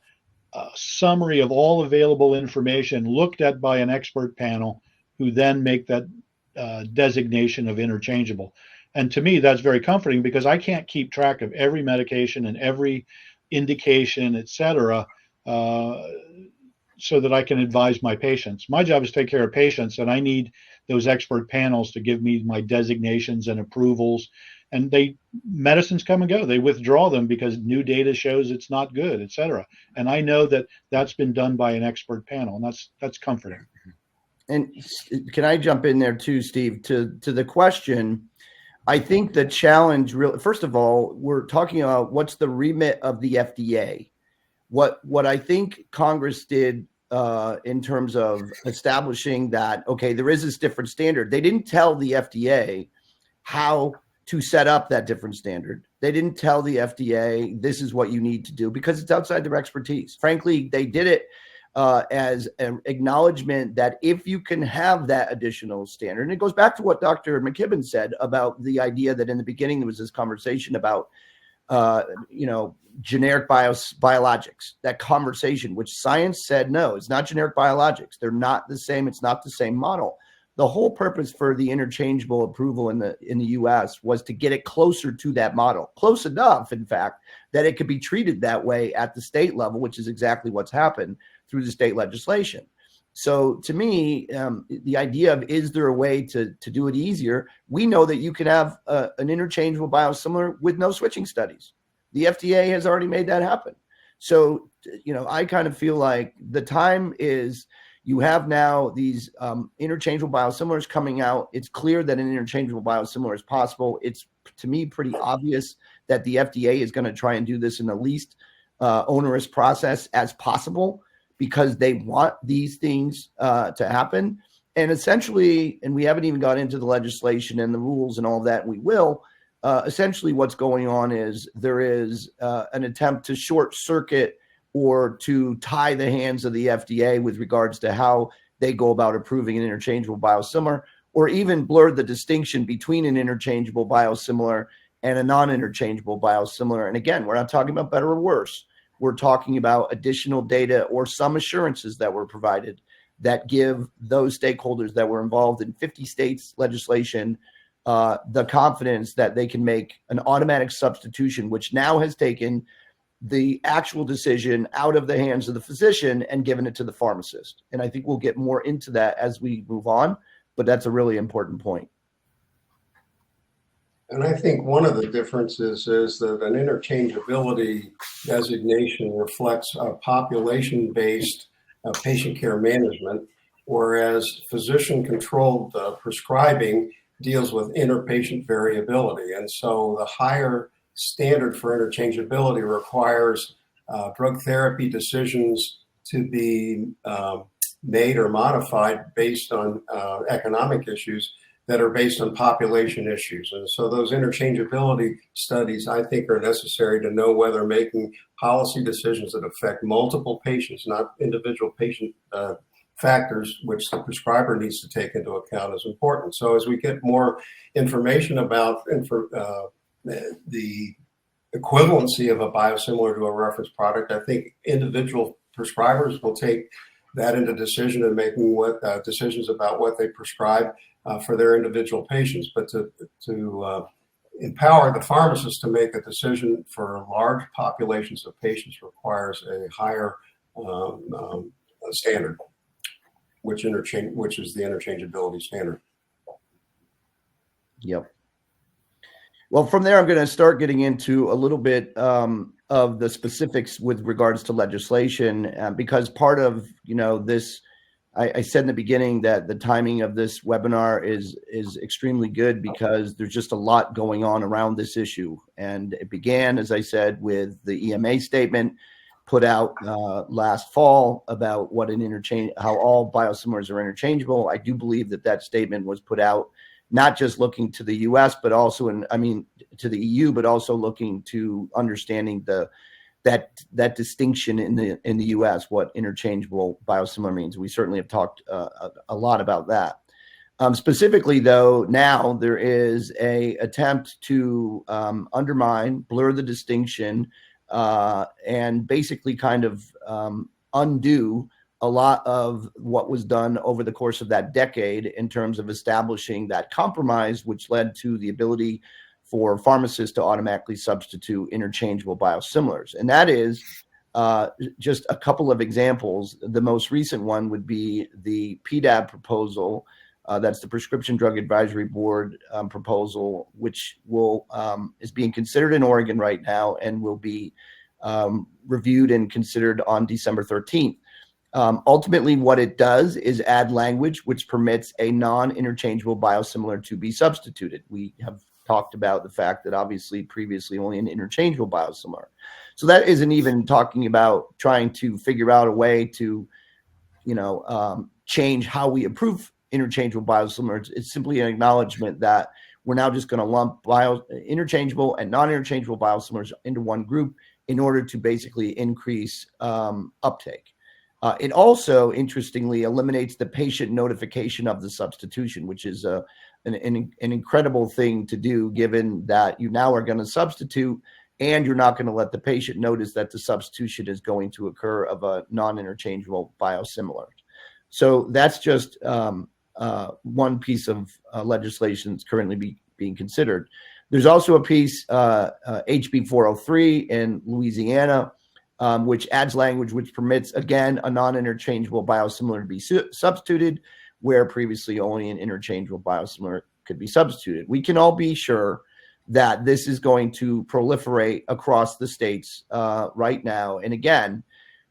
Speaker 5: summary of all available information looked at by an expert panel, who then make that designation of interchangeable. And to me, that's very comforting because I can't keep track of every medication and every indication, et cetera, so that I can advise my patients. My job is to take care of patients, and I need those expert panels to give me my designations and approvals. And medicines come and go. They withdraw them because new data shows it's not good, et cetera. And I know that that's been done by an expert panel, and that's comforting.
Speaker 2: And can I jump in there too, Steve, to the question? I think the challenge, really, first of all, we're talking about what's the remit of the FDA. What I think Congress did in terms of establishing that, okay, there is this different standard. They didn't tell the FDA how to set up that different standard. They didn't tell the FDA this is what you need to do because it's outside their expertise. Frankly, they did it as an acknowledgement that if you can have that additional standard, and it goes back to what Dr. McKibben said about the idea that in the beginning there was this conversation about, generic biologics, that conversation, which science said, no, it's not generic biologics. They're not the same. It's not the same model. The whole purpose for the interchangeable approval in the U.S. was to get it closer to that model, close enough, in fact, that it could be treated that way at the state level, which is exactly what's happened through the state legislation. So to me, the idea of is there a way to do it easier? We know that you can have an interchangeable biosimilar with no switching studies. The FDA has already made that happen. So, I kind of feel like the time is, you have now these interchangeable biosimilars coming out. It's clear that an interchangeable biosimilar is possible. It's, to me, pretty obvious that the FDA is going to try and do this in the least onerous process as possible because they want these things to happen. And essentially, and we haven't even got into the legislation and the rules and all of that, we will. Essentially, what's going on is there is an attempt to short circuit or to tie the hands of the FDA with regards to how they go about approving an interchangeable biosimilar, or even blur the distinction between an interchangeable biosimilar and a non-interchangeable biosimilar. And again, we're not talking about better or worse. We're talking about additional data or some assurances that were provided that give those stakeholders that were involved in 50 states legislation the confidence that they can make an automatic substitution, which now has taken the actual decision out of the hands of the physician and given it to the pharmacist. And I think we'll get more into that as we move on, but that's a really important point.
Speaker 4: And I think one of the differences is that an interchangeability designation reflects a population-based patient care management, whereas physician-controlled prescribing deals with interpatient variability. And so the higher standard for interchangeability requires drug therapy decisions to be made or modified based on economic issues that are based on population issues. And so those interchangeability studies, I think, are necessary to know whether making policy decisions that affect multiple patients, not individual patient factors, which the prescriber needs to take into account, is important. So as we get more information about the equivalency of a biosimilar to a reference product, I think individual prescribers will take that into decision and making decisions about what they prescribe for their individual patients. But to empower the pharmacist to make a decision for large populations of patients requires a higher standard, which is the interchangeability standard.
Speaker 2: Yep. Well, from there, I'm going to start getting into a little bit of the specifics with regards to legislation, because part of this, I said in the beginning that the timing of this webinar is extremely good because there's just a lot going on around this issue, and it began, as I said, with the EMA statement put out last fall about what how all biosimilars are interchangeable. I do believe that statement was put out not just looking to the U.S., but also to the EU, but also looking to understanding that distinction in the U.S., what interchangeable biosimilar means. We certainly have talked a lot about that. Specifically, though, now there is a attempt to undermine, blur the distinction, and basically kind of undo a lot of what was done over the course of that decade in terms of establishing that compromise, which led to the ability for pharmacists to automatically substitute interchangeable biosimilars. And that is just a couple of examples. The most recent one would be the PDAB proposal. That's the Prescription Drug Advisory Board proposal, which is being considered in Oregon right now and will be reviewed and considered on December 13th. Ultimately, what it does is add language which permits a non-interchangeable biosimilar to be substituted. We have talked about the fact that obviously previously only an interchangeable biosimilar. So that isn't even talking about trying to figure out a way to, change how we approve interchangeable biosimilars. It's simply an acknowledgement that we're now just going to lump interchangeable and non-interchangeable biosimilars into one group in order to basically increase uptake. It also, interestingly, eliminates the patient notification of the substitution, which is an incredible thing to do, given that you now are going to substitute and you're not going to let the patient notice that the substitution is going to occur of a non-interchangeable biosimilar. So that's just one piece of legislation that's currently being considered. There's also a piece, HB 403 in Louisiana, which adds language which permits, again, a non-interchangeable biosimilar to be substituted, where previously only an interchangeable biosimilar could be substituted. We can all be sure that this is going to proliferate across the states right now. And again,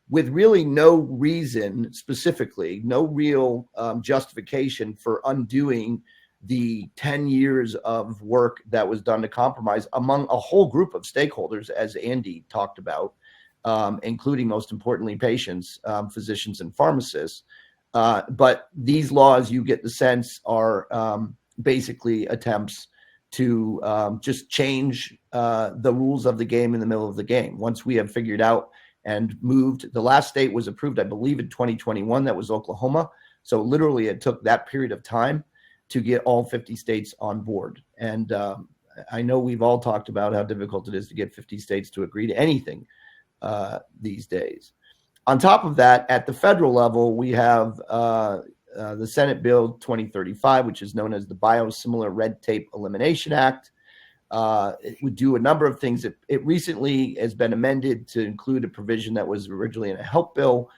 Speaker 2: with really no reason specifically, no real justification for undoing the 10 years of work that was done to compromise among a whole group of stakeholders, as Andy talked about, including, most importantly, patients, physicians, and pharmacists. But these laws, you get the sense, are basically attempts to just change the rules of the game in the middle of the game. Once we have figured out and moved, the last state was approved, I believe, in 2021. That was Oklahoma. So literally it took that period of time to get all 50 states on board. And I know we've all talked about how difficult it is to get 50 states to agree to anything these days. On top of that, at the federal level, we have the Senate Bill 2035, which is known as the Biosimilar Red Tape Elimination Act. It would do a number of things. It recently has been amended to include a provision that was originally in a HELP bill,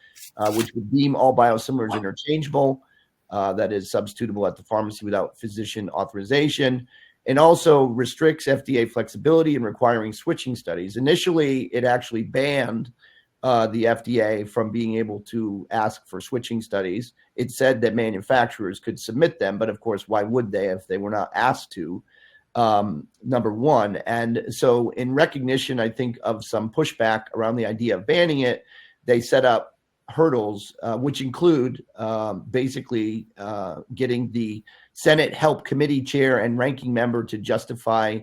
Speaker 2: which would deem all biosimilars interchangeable, that is substitutable at the pharmacy without physician authorization, and also restricts FDA flexibility in requiring switching studies. Initially, it actually banned the FDA from being able to ask for switching studies. It said that manufacturers could submit them, but of course, why would they if they were not asked to, number one. And so in recognition, I think, of some pushback around the idea of banning it, they set up hurdles, which include basically getting the Senate Help Committee chair and ranking member to justify,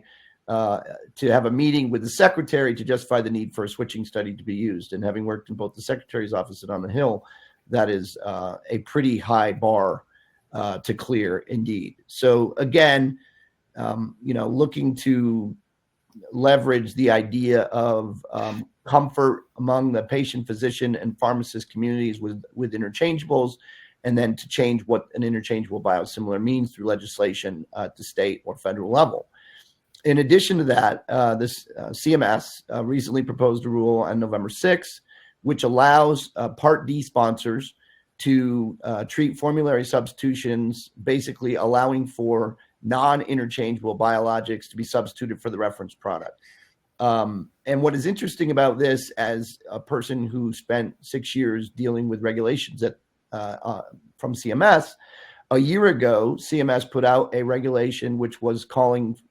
Speaker 2: to have a meeting with the secretary to justify the need for a switching study to be used. And having worked in both the secretary's office and on the Hill, that is a pretty high bar to clear indeed. So again, looking to leverage the idea of comfort among the patient, physician, and pharmacist communities with interchangeables, and then to change what an interchangeable biosimilar means through legislation at the state or federal level. In addition to that, this CMS recently proposed a rule on November 6th, which allows Part D sponsors to treat formulary substitutions, basically allowing for non-interchangeable biologics to be substituted for the reference product. And what is interesting about this, as a person who spent 6 years dealing with regulations from CMS, a year ago, CMS put out a regulation which was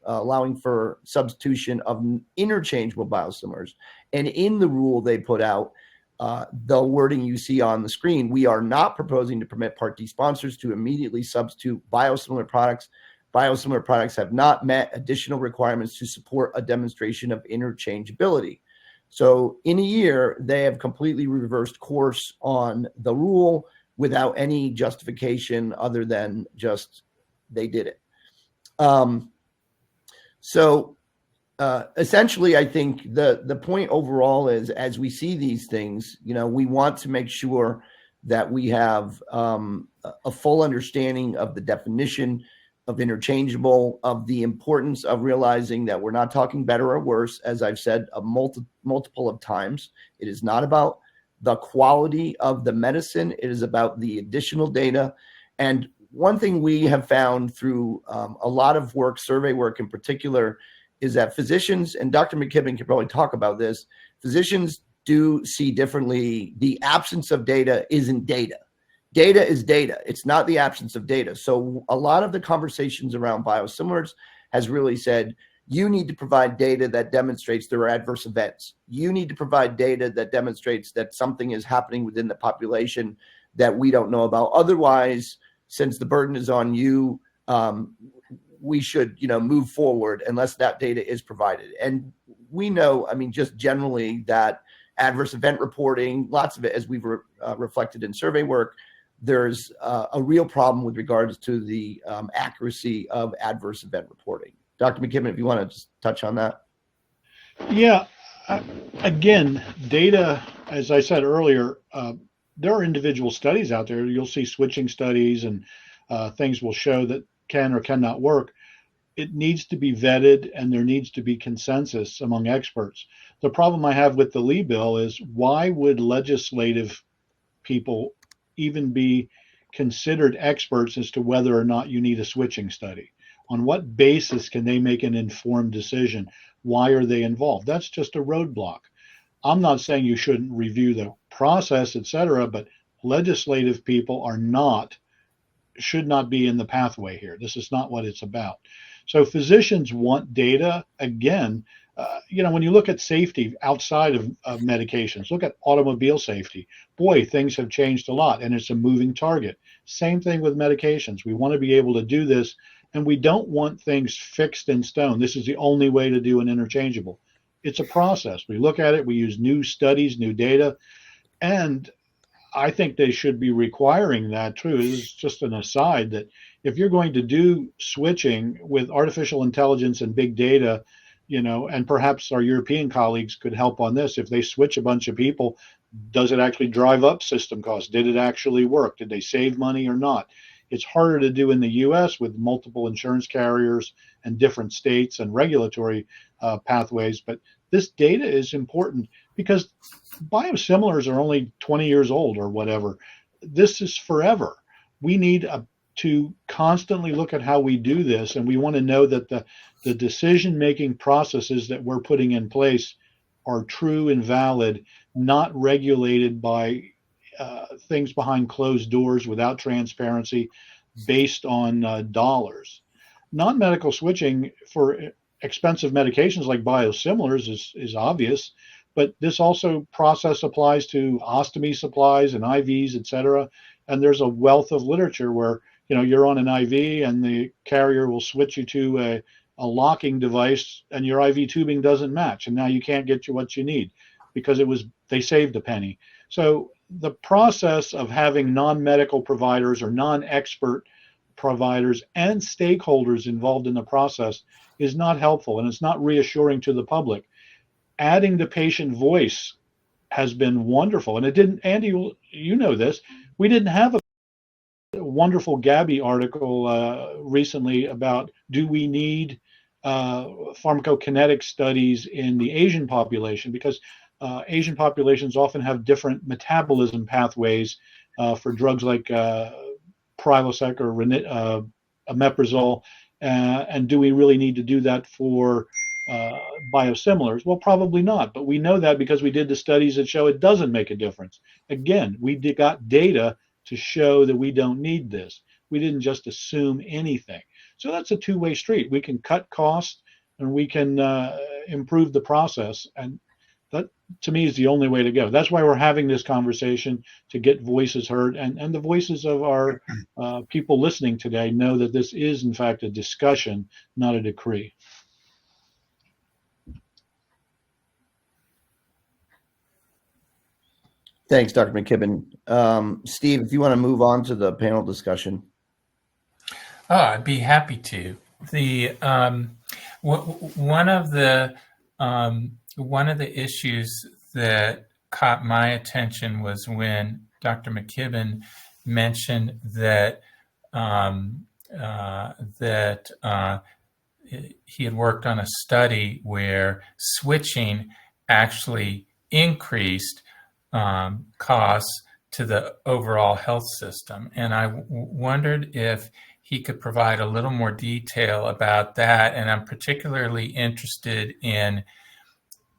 Speaker 2: allowing for substitution of interchangeable biosimilars. And in the rule they put out, the wording you see on the screen, we are not proposing to permit Part D sponsors to immediately substitute biosimilar products. Biosimilar products have not met additional requirements to support a demonstration of interchangeability. So in a year, they have completely reversed course on the rule without any justification other than just they did it. Essentially, I think the point overall is, as we see these things, we want to make sure that we have a full understanding of the definition of interchangeable, of the importance of realizing that we're not talking better or worse. As I've said multiple of times, it is not about the quality of the medicine. It is about the additional data. And one thing we have found through a lot of work, survey work in particular, is that physicians, and Dr. McKibben can probably talk about this, physicians do see differently. The absence of data isn't data. Data is data. It's not the absence of data. So a lot of the conversations around biosimilars has really said, you need to provide data that demonstrates there are adverse events. You need to provide data that demonstrates that something is happening within the population that we don't know about. Otherwise, since the burden is on you, we should, move forward unless that data is provided. And we know, just generally that adverse event reporting, lots of it, as we've reflected in survey work, there's a real problem with regards to the accuracy of adverse event reporting. Dr. McKibben, if you want to just touch on that.
Speaker 5: Yeah. Again, data, as I said earlier, there are individual studies out there. You'll see switching studies and things will show that can or cannot work. It needs to be vetted and there needs to be consensus among experts. The problem I have with the Lee bill is, why would legislative people even be considered experts as to whether or not you need a switching study? On what basis can they make an informed decision? Why are they involved? That's just a roadblock. I'm not saying you shouldn't review the process, et cetera, but legislative people should not be in the pathway here. This is not what it's about. So physicians want data. Again, when you look at safety outside of medications, look at automobile safety. Boy, things have changed a lot, and it's a moving target. Same thing with medications. We want to be able to do this, and we don't want things fixed in stone. This is the only way to do an interchangeable. It's a process. We look at it, we use new studies, new data, and I think they should be requiring that too. This is just an aside, that if you're going to do switching with artificial intelligence and big data, and perhaps our European colleagues could help on this. If they switch a bunch of people, does it actually drive up system costs? Did it actually work? Did they save money or not? It's harder to do in the US with multiple insurance carriers and different states and regulatory pathways. But this data is important because biosimilars are only 20 years old or whatever. This is forever. We need to constantly look at how we do this, and we want to know that the decision-making processes that we're putting in place are true and valid, not regulated by things behind closed doors without transparency based on dollars. Non-medical switching for expensive medications like biosimilars is obvious, but this also process applies to ostomy supplies and IVs, et cetera. And there's a wealth of literature where, you're on an IV and the carrier will switch you to a locking device and your IV tubing doesn't match. And now you can't get you what you need because they saved a penny. So the process of having non-medical providers or non-expert providers and stakeholders involved in the process is not helpful, and it's not reassuring to the public. Adding the patient voice has been wonderful. And it didn't, Andy, you know this, we didn't have a wonderful GaBI article recently about, do we need pharmacokinetic studies in the Asian population? Because Asian populations often have different metabolism pathways for drugs like Prilosec or omeprazole. And do we really need to do that for biosimilars? Well, probably not. But we know that because we did the studies that show it doesn't make a difference. Again, we got data to show that we don't need this. We didn't just assume anything. So that's a two-way street. We can cut costs and we can improve the process. And that, to me, is the only way to go. That's why we're having this conversation, to get voices heard. And the voices of our people listening today know that this is, in fact, a discussion, not a decree.
Speaker 2: Thanks, Dr. McKibben. Steve, if you want to move on to the panel discussion.
Speaker 1: Oh, I'd be happy to. One of the issues that caught my attention was when Dr. McKibben mentioned that he had worked on a study where switching actually increased costs to the overall health system. And I wondered if he could provide a little more detail about that. And I'm particularly interested in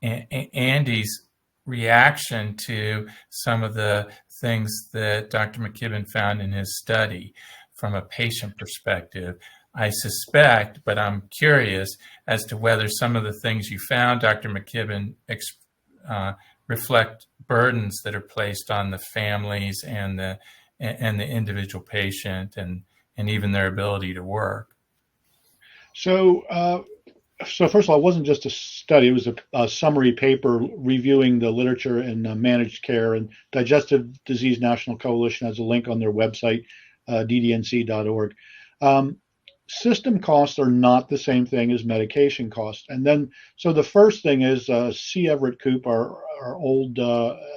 Speaker 1: Andy's reaction to some of the things that Dr. McKibben found in his study from a patient perspective. I suspect, but I'm curious as to whether some of the things you found, Dr. McKibben, reflect burdens that are placed on the families and the individual patient, and even their ability to work.
Speaker 5: So first of all, it wasn't just a study. It was a summary paper reviewing the literature in managed care, and Digestive Disease National Coalition has a link on their website, ddnc.org. System costs are not the same thing as medication costs. And then, so the first thing is C. Everett Koop, our old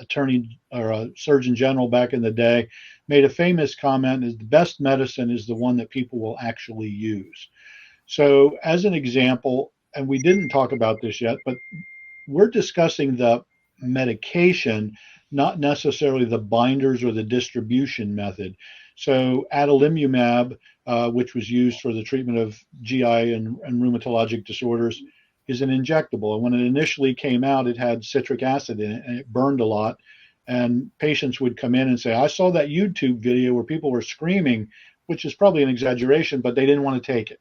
Speaker 5: attorney or surgeon general back in the day, made a famous comment: is the best medicine is the one that people will actually use. So as an example, and we didn't talk about this yet, but we're discussing the medication, not necessarily the binders or the distribution method. So adalimumab, which was used for the treatment of GI and rheumatologic disorders, is an injectable. And when it initially came out, it had citric acid in it, and it burned a lot. And patients would come in and say, I saw that YouTube video where people were screaming, which is probably an exaggeration, but they didn't want to take it.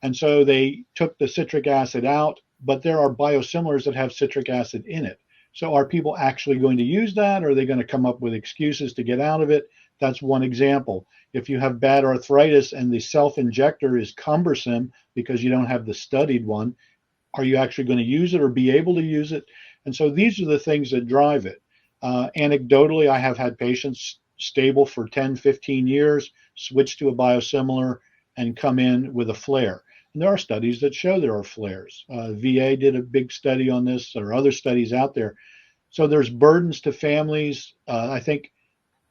Speaker 5: And so they took the citric acid out, but there are biosimilars that have citric acid in it. So are people actually going to use that? Or are they going to come up with excuses to get out of it? That's one example. If you have bad arthritis and the self-injector is cumbersome because you don't have the studied one, are you actually going to use it or be able to use it? And so these are the things that drive it. Anecdotally, I have had patients stable for 10, 15 years, switch to a biosimilar, and come in with a flare. And there are studies that show there are flares. VA did a big study on this. There are other studies out there. So there's burdens to families. I think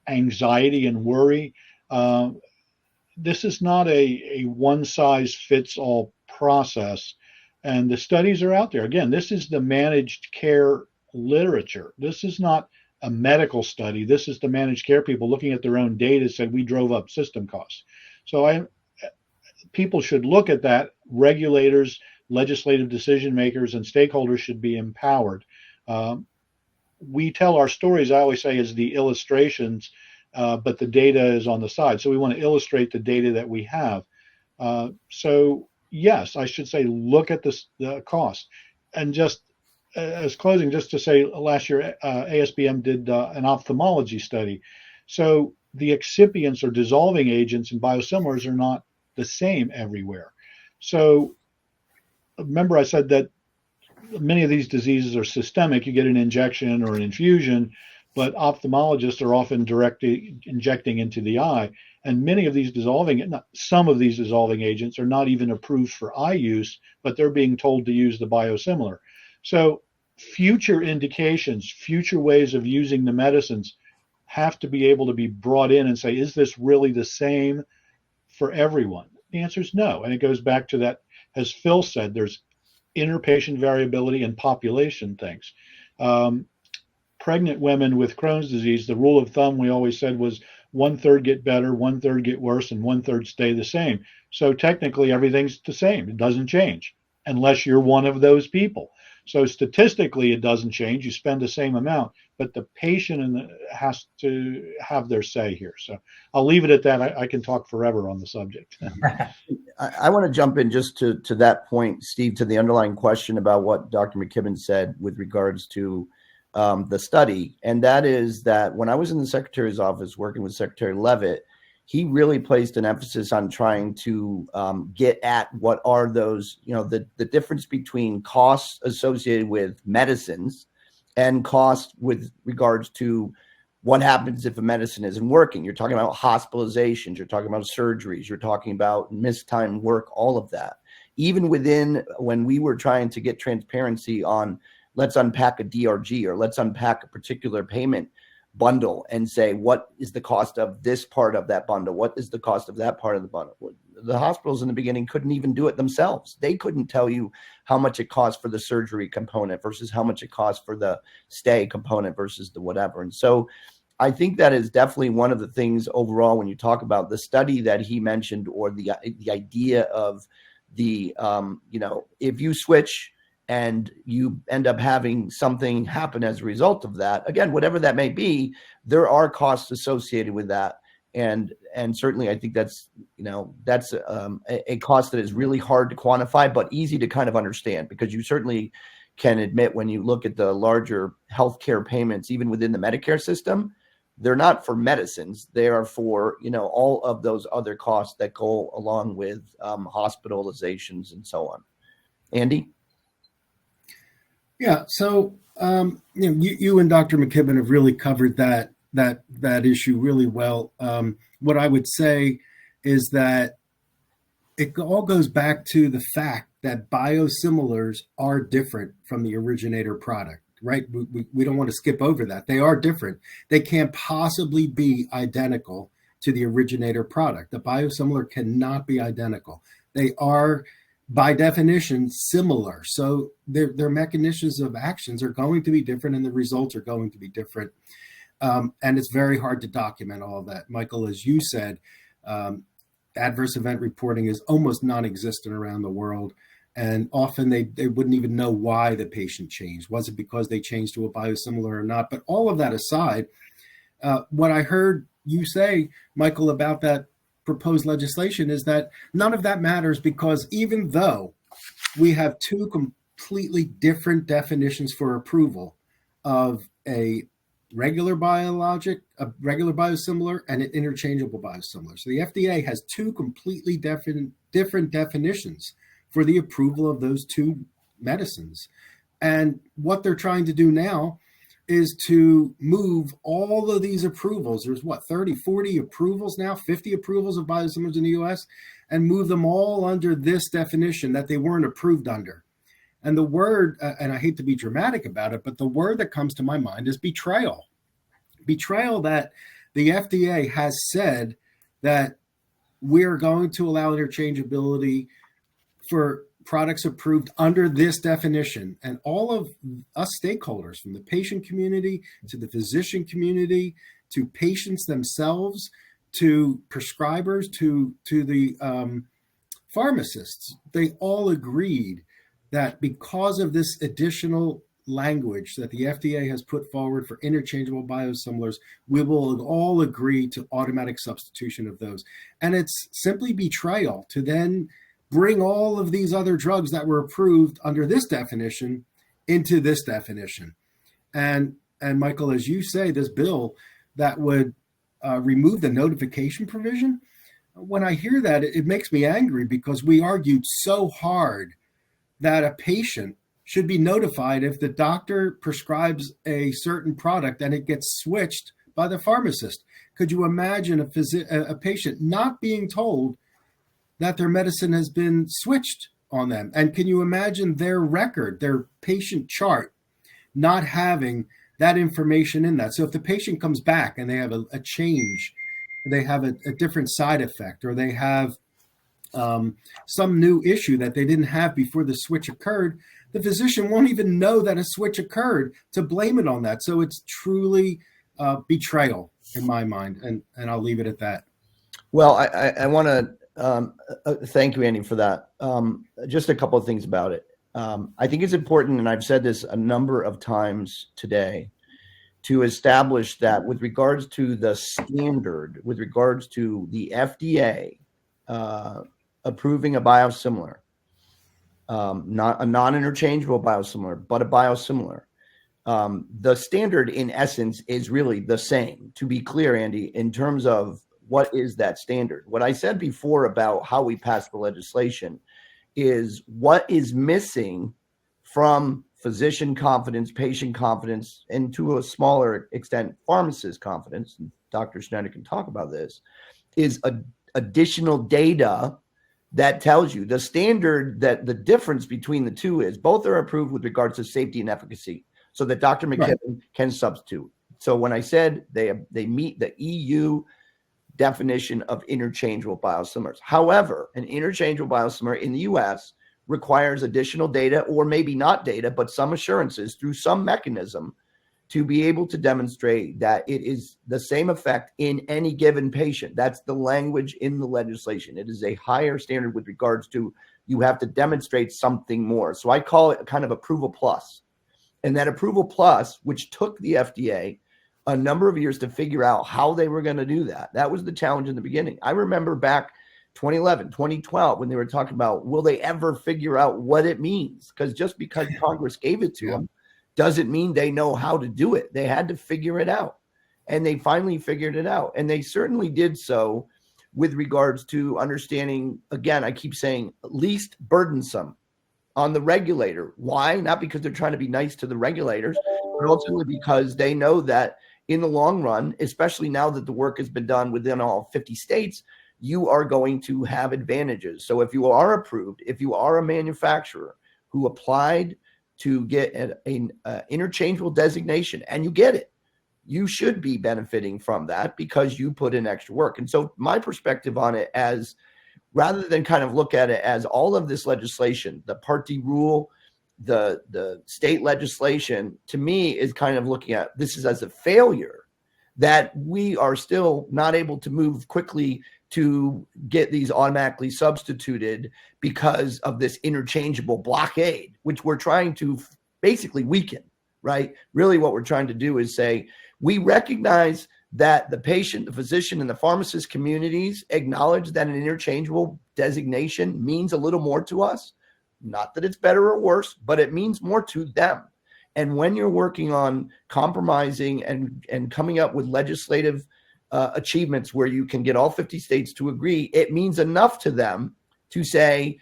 Speaker 5: anxiety and worry. This is not a one-size-fits-all process. And the studies are out there. Again, this is the managed care literature. This is not a medical study. This is the managed care people looking at their own data said we drove up system costs. So people should look at that. Regulators, legislative decision makers, and stakeholders should be empowered. We tell our stories, I always say, as the illustrations, but the data is on the side. So we want to illustrate the data that we have. So yes, I should say, look at the cost. And just as closing, just to say, last year ASBM did an ophthalmology study. So the excipients or dissolving agents in biosimilars are not the same everywhere. So remember I said that many of these diseases are systemic. You get an injection or an infusion, but ophthalmologists are often directly injecting into the eye. And many of these some of these dissolving agents are not even approved for eye use, but they're being told to use the biosimilar. So future indications, future ways of using the medicines have to be able to be brought in and say, is this really the same for everyone? The answer is no. And it goes back to that, as Phil said, there's interpatient variability and population things. Pregnant women with Crohn's disease, the rule of thumb we always said was 1/3 get better, 1/3 get worse, and 1/3 stay the same. So technically everything's the same. It doesn't change unless you're one of those people. So statistically it doesn't change. You spend the same amount, but the patient has to have their say here. So I'll leave it at that. I can talk forever on the subject.
Speaker 2: I want to jump in just to that point, Steve, to the underlying question about what Dr. McKibben said with regards to the study. And that is that when I was in the secretary's office working with Secretary Leavitt, he really placed an emphasis on trying to get at what are those, the difference between costs associated with medicines and costs with regards to what happens if a medicine isn't working. You're talking about hospitalizations, you're talking about surgeries, you're talking about missed time work, all of that. Even within, when we were trying to get transparency on let's unpack a DRG or let's unpack a particular payment, bundle and say, what is the cost of this part of that bundle? What is the cost of that part of the bundle? The hospitals in the beginning couldn't even do it themselves. They couldn't tell you how much it costs for the surgery component versus how much it costs for the stay component versus the whatever. And so I think that is definitely one of the things overall when you talk about the study that he mentioned, or the idea of the, if you switch and you end up having something happen as a result of that, again, whatever that may be, there are costs associated with that. And certainly I think that's a cost that is really hard to quantify, but easy to kind of understand, because you certainly can admit when you look at the larger healthcare payments, even within the Medicare system, they're not for medicines. They are for, all of those other costs that go along with hospitalizations and so on. Andy?
Speaker 3: Yeah. So, you and Dr. McKibben have really covered that issue really well. What I would say is that it all goes back to the fact that biosimilars are different from the originator product, right? We don't want to skip over that. They are different. They can't possibly be identical to the originator product. The biosimilar cannot be identical. They are, by definition, similar. So their mechanisms of actions are going to be different, and the results are going to be different. And it's very hard to document all of that. Michael, as you said, adverse event reporting is almost non-existent around the world. And often they wouldn't even know why the patient changed. Was it because they changed to a biosimilar or not? But all of that aside, what I heard you say, Michael, about that proposed legislation is that none of that matters, because even though we have two completely different definitions for approval of a regular biologic, a regular biosimilar, and an interchangeable biosimilar. So the FDA has two completely different definitions for the approval of those two medicines. And what they're trying to do now is to move all of these approvals. There's 30, 40 approvals now, 50 approvals of biosimilars in the US, and move them all under this definition that they weren't approved under. And the word, and I hate to be dramatic about it, but the word that comes to my mind is betrayal. Betrayal that the FDA has said that we're going to allow interchangeability for products approved under this definition. And all of us stakeholders, from the patient community to the physician community, to patients themselves, to prescribers, to the pharmacists, they all agreed that because of this additional language that the FDA has put forward for interchangeable biosimilars, we will all agree to automatic substitution of those. And it's simply betrayal to then bring all of these other drugs that were approved under this definition into this definition. And Michael, as you say, this bill that would remove the notification provision, when I hear that, it makes me angry, because we argued so hard that a patient should be notified if the doctor prescribes a certain product and it gets switched by the pharmacist. Could you imagine a patient not being told that their medicine has been switched on them? And can you imagine their record, their patient chart, not having that information in that? So if the patient comes back and they have a change, they have a different side effect, or they have some new issue that they didn't have before the switch occurred, the physician won't even know that a switch occurred to blame it on that. So it's truly betrayal in my mind, and I'll leave it at that.
Speaker 2: Well, I want to thank you, Andy, for that. Just a couple of things about it. I think it's important, and I've said this a number of times today, to establish that with regards to the standard, with regards to the FDA approving a biosimilar, not a non-interchangeable biosimilar, but a biosimilar, the standard in essence is really the same. To be clear, Andy, in terms of what is that standard? What I said before about how we passed the legislation is what is missing from physician confidence, patient confidence, and to a smaller extent, pharmacist confidence, and Dr. Schneider can talk about this, is additional data that tells you the standard, that the difference between the two is both are approved with regards to safety and efficacy, so that Dr. McKibben can substitute. So when I said they meet the EU definition of interchangeable biosimilars. However, an interchangeable biosimilar in the US requires additional data, or maybe not data, but some assurances through some mechanism to be able to demonstrate that it is the same effect in any given patient. That's the language in the legislation. It is a higher standard with regards to you have to demonstrate something more. So I call it kind of approval plus. And that approval plus, which took the FDA a number of years to figure out how they were going to do that. That was the challenge in the beginning. I remember back 2011, 2012, when they were talking about, will they ever figure out what it means? Because just because Congress gave it to them doesn't mean they know how to do it. They had to figure it out. And they finally figured it out. And they certainly did so with regards to understanding, again, I keep saying, least burdensome on the regulator. Why? Not because they're trying to be nice to the regulators, but ultimately because they know that in the long run, especially now that the work has been done within all 50 states, you are going to have advantages. So if you are approved, if you are a manufacturer who applied to get an interchangeable designation and you get it, you should be benefiting from that because you put in extra work. And so my perspective on it, as rather than kind of look at it as all of this legislation, the Part D rule, the state legislation, to me is kind of looking at this is as a failure that we are still not able to move quickly to get these automatically substituted because of this interchangeable blockade, which we're trying to basically weaken, right? Really what we're trying to do is say, we recognize that the patient, the physician, and the pharmacist communities acknowledge that an interchangeable designation means a little more to us. Not that it's better or worse, but it means more to them. And when you're working on compromising and coming up with legislative achievements where you can get all 50 states to agree, it means enough to them to say,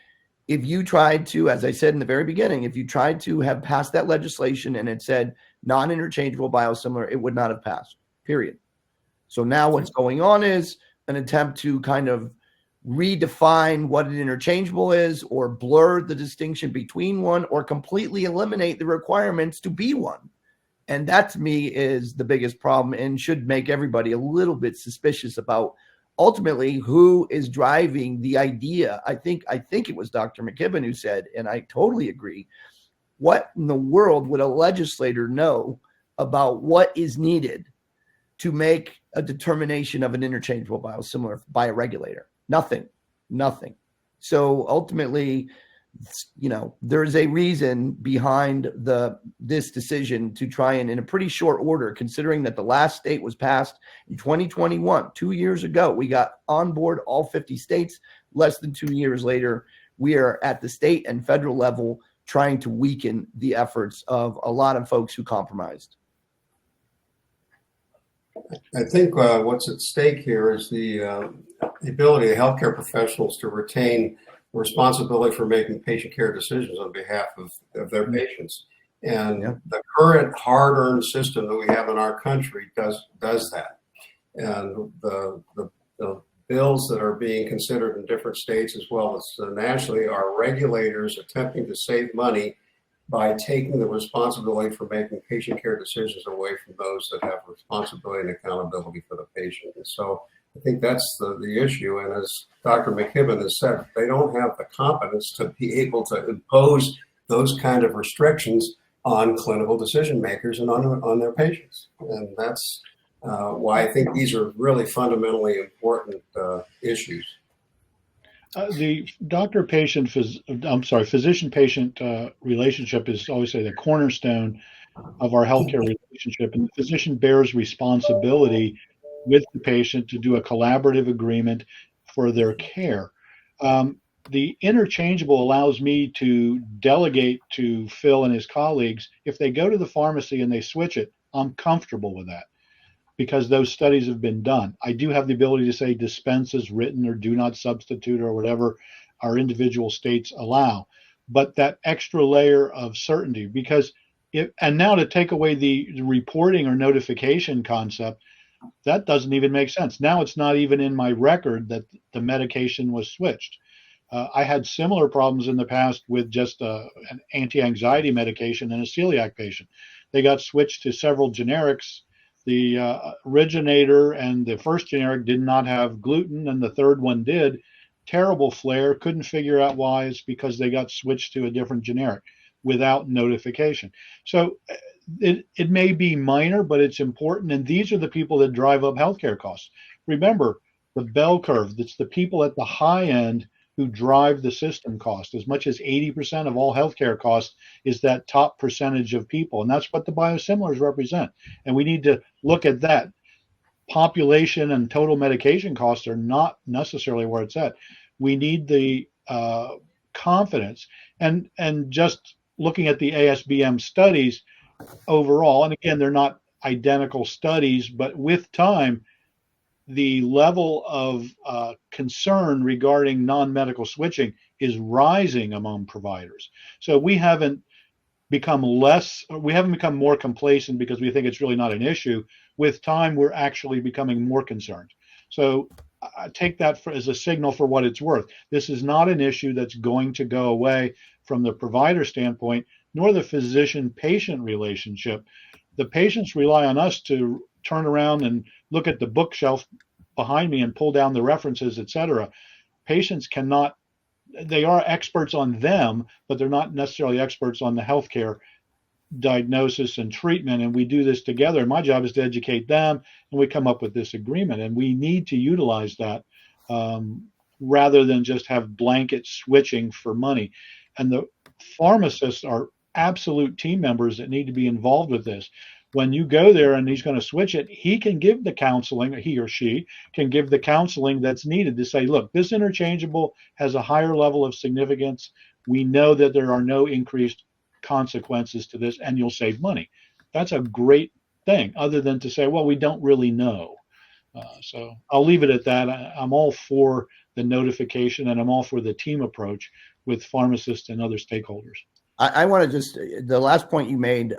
Speaker 2: if you tried to, as I said in the very beginning, if you tried to have passed that legislation and it said non-interchangeable biosimilar, it would not have passed, period. So now what's going on is an attempt to kind of redefine what an interchangeable is, or blur the distinction between one, or completely eliminate the requirements to be one. And that to me is the biggest problem and should make everybody a little bit suspicious about ultimately who is driving the idea. I think it was Dr. McKibben who said, and I totally agree, what in the world would a legislator know about what is needed to make a determination of an interchangeable biosimilar by a regulator? Nothing. So ultimately, there's a reason behind this decision to try and, in a pretty short order, considering that the last state was passed in 2021, 2 years ago, we got on board all 50 states. Less than 2 years later, we are at the state and federal level trying to weaken the efforts of a lot of folks who compromised.
Speaker 4: I think what's at stake here is the ability of healthcare professionals to retain responsibility for making patient care decisions on behalf of their patients. And the current hard-earned system that we have in our country does that. And the bills that are being considered in different states as well as nationally are regulators attempting to save money by taking the responsibility for making patient care decisions away from those that have responsibility and accountability for the patient. And so I think that's the issue. And as Dr. McKibben has said, they don't have the competence to be able to impose those kind of restrictions on clinical decision makers and on their patients. And that's why I think these are really fundamentally important issues.
Speaker 5: The physician-patient relationship is always the cornerstone of our healthcare relationship, and the physician bears responsibility with the patient to do a collaborative agreement for their care. The interchangeable allows me to delegate to Phil and his colleagues. If they go to the pharmacy and they switch it, I'm comfortable with that, because those studies have been done. I do have the ability to say dispense as written or do not substitute or whatever our individual states allow. But that extra layer of certainty, because and now to take away the reporting or notification concept, that doesn't even make sense. Now it's not even in my record that the medication was switched. I had similar problems in the past with just an anti-anxiety medication in a celiac patient. They got switched to several generics The originator and the first generic did not have gluten, and the third one did. Terrible flare. Couldn't figure out why. It's because they got switched to a different generic without notification. So it may be minor, but it's important. And these are the people that drive up healthcare costs. Remember the bell curve. That's the people at the high end who drive the system cost. As much as 80% of all healthcare costs is that top percentage of people. And that's what the biosimilars represent. And we need to look at that. Population and total medication costs are not necessarily where it's at. We need the confidence. And just looking at the ASBM studies overall, and again, they're not identical studies, but with time, the level of concern regarding non-medical switching is rising among providers. So we haven't become more complacent because we think it's really not an issue. With time, we're actually becoming more concerned. So I take that as a signal for what it's worth. This is not an issue that's going to go away from the provider standpoint, nor the physician-patient relationship. The patients rely on us to turn around and look at the bookshelf behind me and pull down the references, et cetera. Patients cannot, they are experts on them, but they're not necessarily experts on the healthcare diagnosis and treatment. And we do this together. And my job is to educate them, and we come up with this agreement. And we need to utilize that rather than just have blanket switching for money. And the pharmacists are absolute team members that need to be involved with this. When you go there and he's going to switch it, he can give the counseling, he or she can give the counseling that's needed to say, look, this interchangeable has a higher level of significance. We know that there are no increased consequences to this, and you'll save money. That's a great thing, other than to say, well, we don't really know. So I'll leave it at that. I'm all for the notification, and I'm all for the team approach with pharmacists and other stakeholders.
Speaker 2: I want to just, the last point you made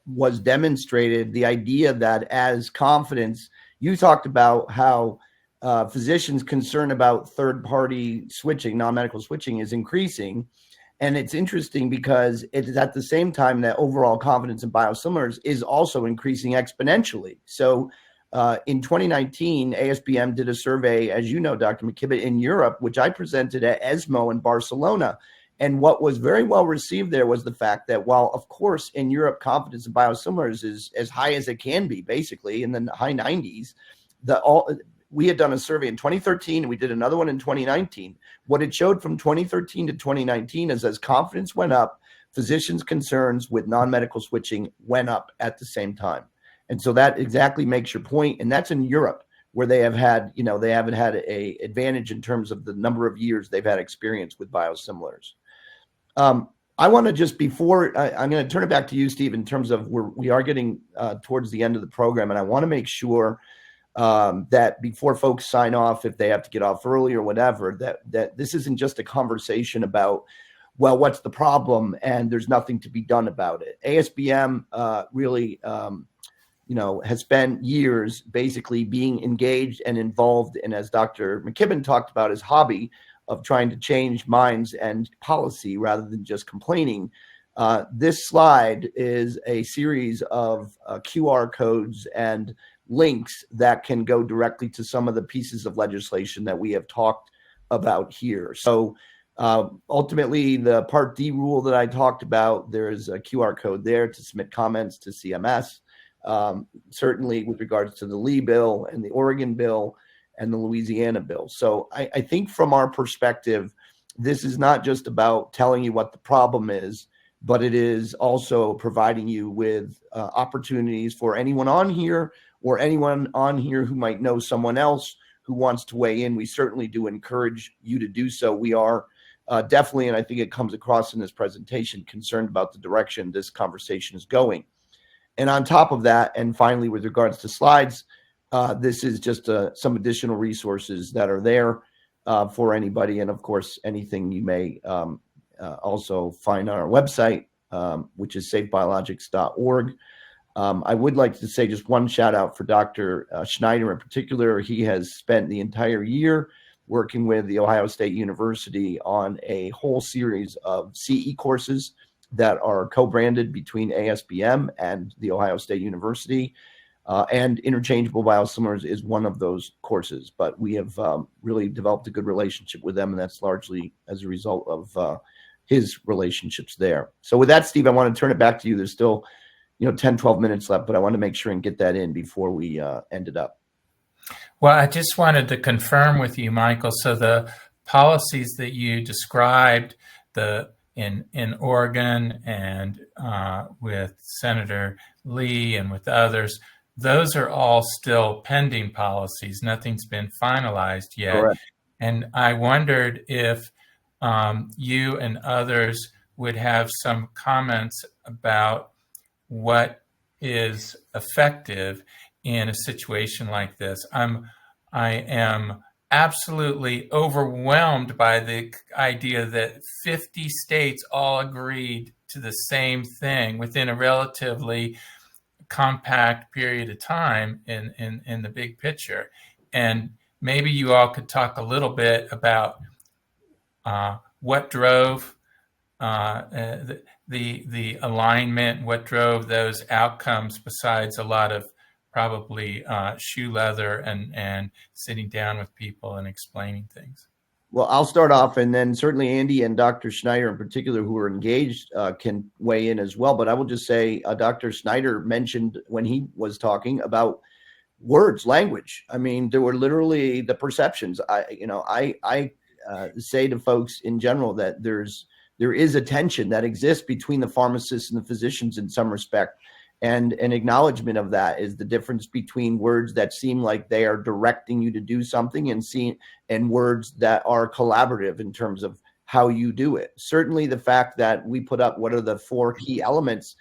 Speaker 2: was demonstrated the idea that as confidence, you talked about how physicians' concern about third-party switching, non-medical switching, is increasing. And it's interesting because it is at the same time that overall confidence in biosimilars is also increasing exponentially. So in 2019, ASBM did a survey, as you know, Dr. McKibben, in Europe, which I presented at ESMO in Barcelona. And what was very well received there was the fact that while, of course, in Europe, confidence in biosimilars is as high as it can be, basically in the high 90s, we had done a survey in 2013 and we did another one in 2019. What it showed from 2013 to 2019 is as confidence went up, physicians' concerns with non-medical switching went up at the same time. And so that exactly makes your point. And that's in Europe, where they have had, they haven't had a advantage in terms of the number of years they've had experience with biosimilars. I want to just, before I'm going to turn it back to you, Steve, in terms of we are getting towards the end of the program, and I want to make sure that before folks sign off, if they have to get off early or whatever, that this isn't just a conversation about, well, what's the problem and there's nothing to be done about it. ASBM really, has spent years basically being engaged and involved in, as Dr. McKibben talked about, his hobby of trying to change minds and policy rather than just complaining. This slide is a series of QR codes and links that can go directly to some of the pieces of legislation that we have talked about here. So ultimately, the Part D rule that I talked about, there's a QR code there to submit comments to CMS. Certainly with regards to the Lee bill and the Oregon bill and the Louisiana bill. So I think from our perspective, this is not just about telling you what the problem is, but it is also providing you with opportunities for anyone on here or anyone on here who might know someone else who wants to weigh in. We certainly do encourage you to do so. We are definitely, and I think it comes across in this presentation, concerned about the direction this conversation is going. And on top of that, and finally, with regards to slides, this is just some additional resources that are there for anybody. And of course, anything you may also find on our website, which is safebiologics.org. I would like to say just one shout out for Dr. Schneider in particular. He has spent the entire year working with the Ohio State University on a whole series of CE courses that are co-branded between ASBM and the Ohio State University. And interchangeable biosimilars is one of those courses, but we have really developed a good relationship with them, and that's largely as a result of his relationships there. So with that, Steve, I want to turn it back to you. There's still 10, 12 minutes left, but I want to make sure and get that in before we end it up.
Speaker 1: Well, I just wanted to confirm with you, Michael. So the policies that you described, in Oregon and with Senator Lee and with others, those are all still pending policies. Nothing's been finalized yet.
Speaker 2: Correct.
Speaker 1: And I wondered if you and others would have some comments about what is effective in a situation like this. I am absolutely overwhelmed by the idea that 50 states all agreed to the same thing within a relatively compact period of time in the big picture. And maybe you all could talk a little bit about what drove the alignment, what drove those outcomes, besides a lot of probably shoe leather and sitting down with people and explaining things.
Speaker 2: Well, I'll start off, and then certainly Andy and Dr. Schneider in particular, who are engaged, can weigh in as well. But I will just say Dr. Schneider mentioned when he was talking about words, language. I mean, there were literally the perceptions. I say to folks in general that there is a tension that exists between the pharmacists and the physicians in some respect. And an acknowledgement of that is the difference between words that seem like they are directing you to do something and words that are collaborative in terms of how you do it. Certainly the fact that we put up what are the 4 key elements,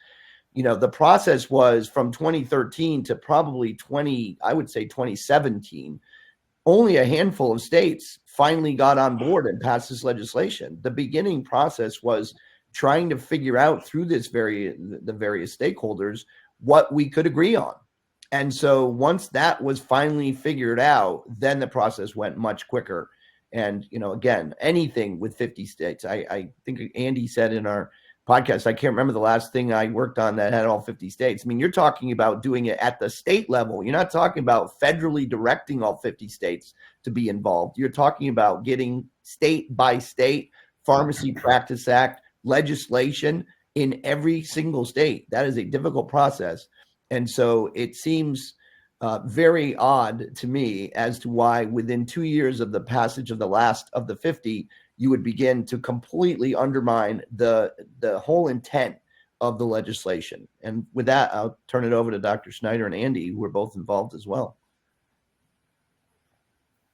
Speaker 2: the process was from 2013 to probably 2017. Only a handful of states finally got on board and passed this legislation. The beginning process was trying to figure out through the various stakeholders what we could agree on. And so once that was finally figured out, then the process went much quicker. And, again, anything with 50 states, I think Andy said in our podcast, I can't remember the last thing I worked on that had all 50 states. I mean, you're talking about doing it at the state level. You're not talking about federally directing all 50 states to be involved. You're talking about getting state by state Pharmacy Practice Act legislation in every single state. That is a difficult process. And so it seems very odd to me as to why within 2 years of the passage of the last of the 50, you would begin to completely undermine the whole intent of the legislation. And with that, I'll turn it over to Dr. Schneider and Andy, who are both involved as well.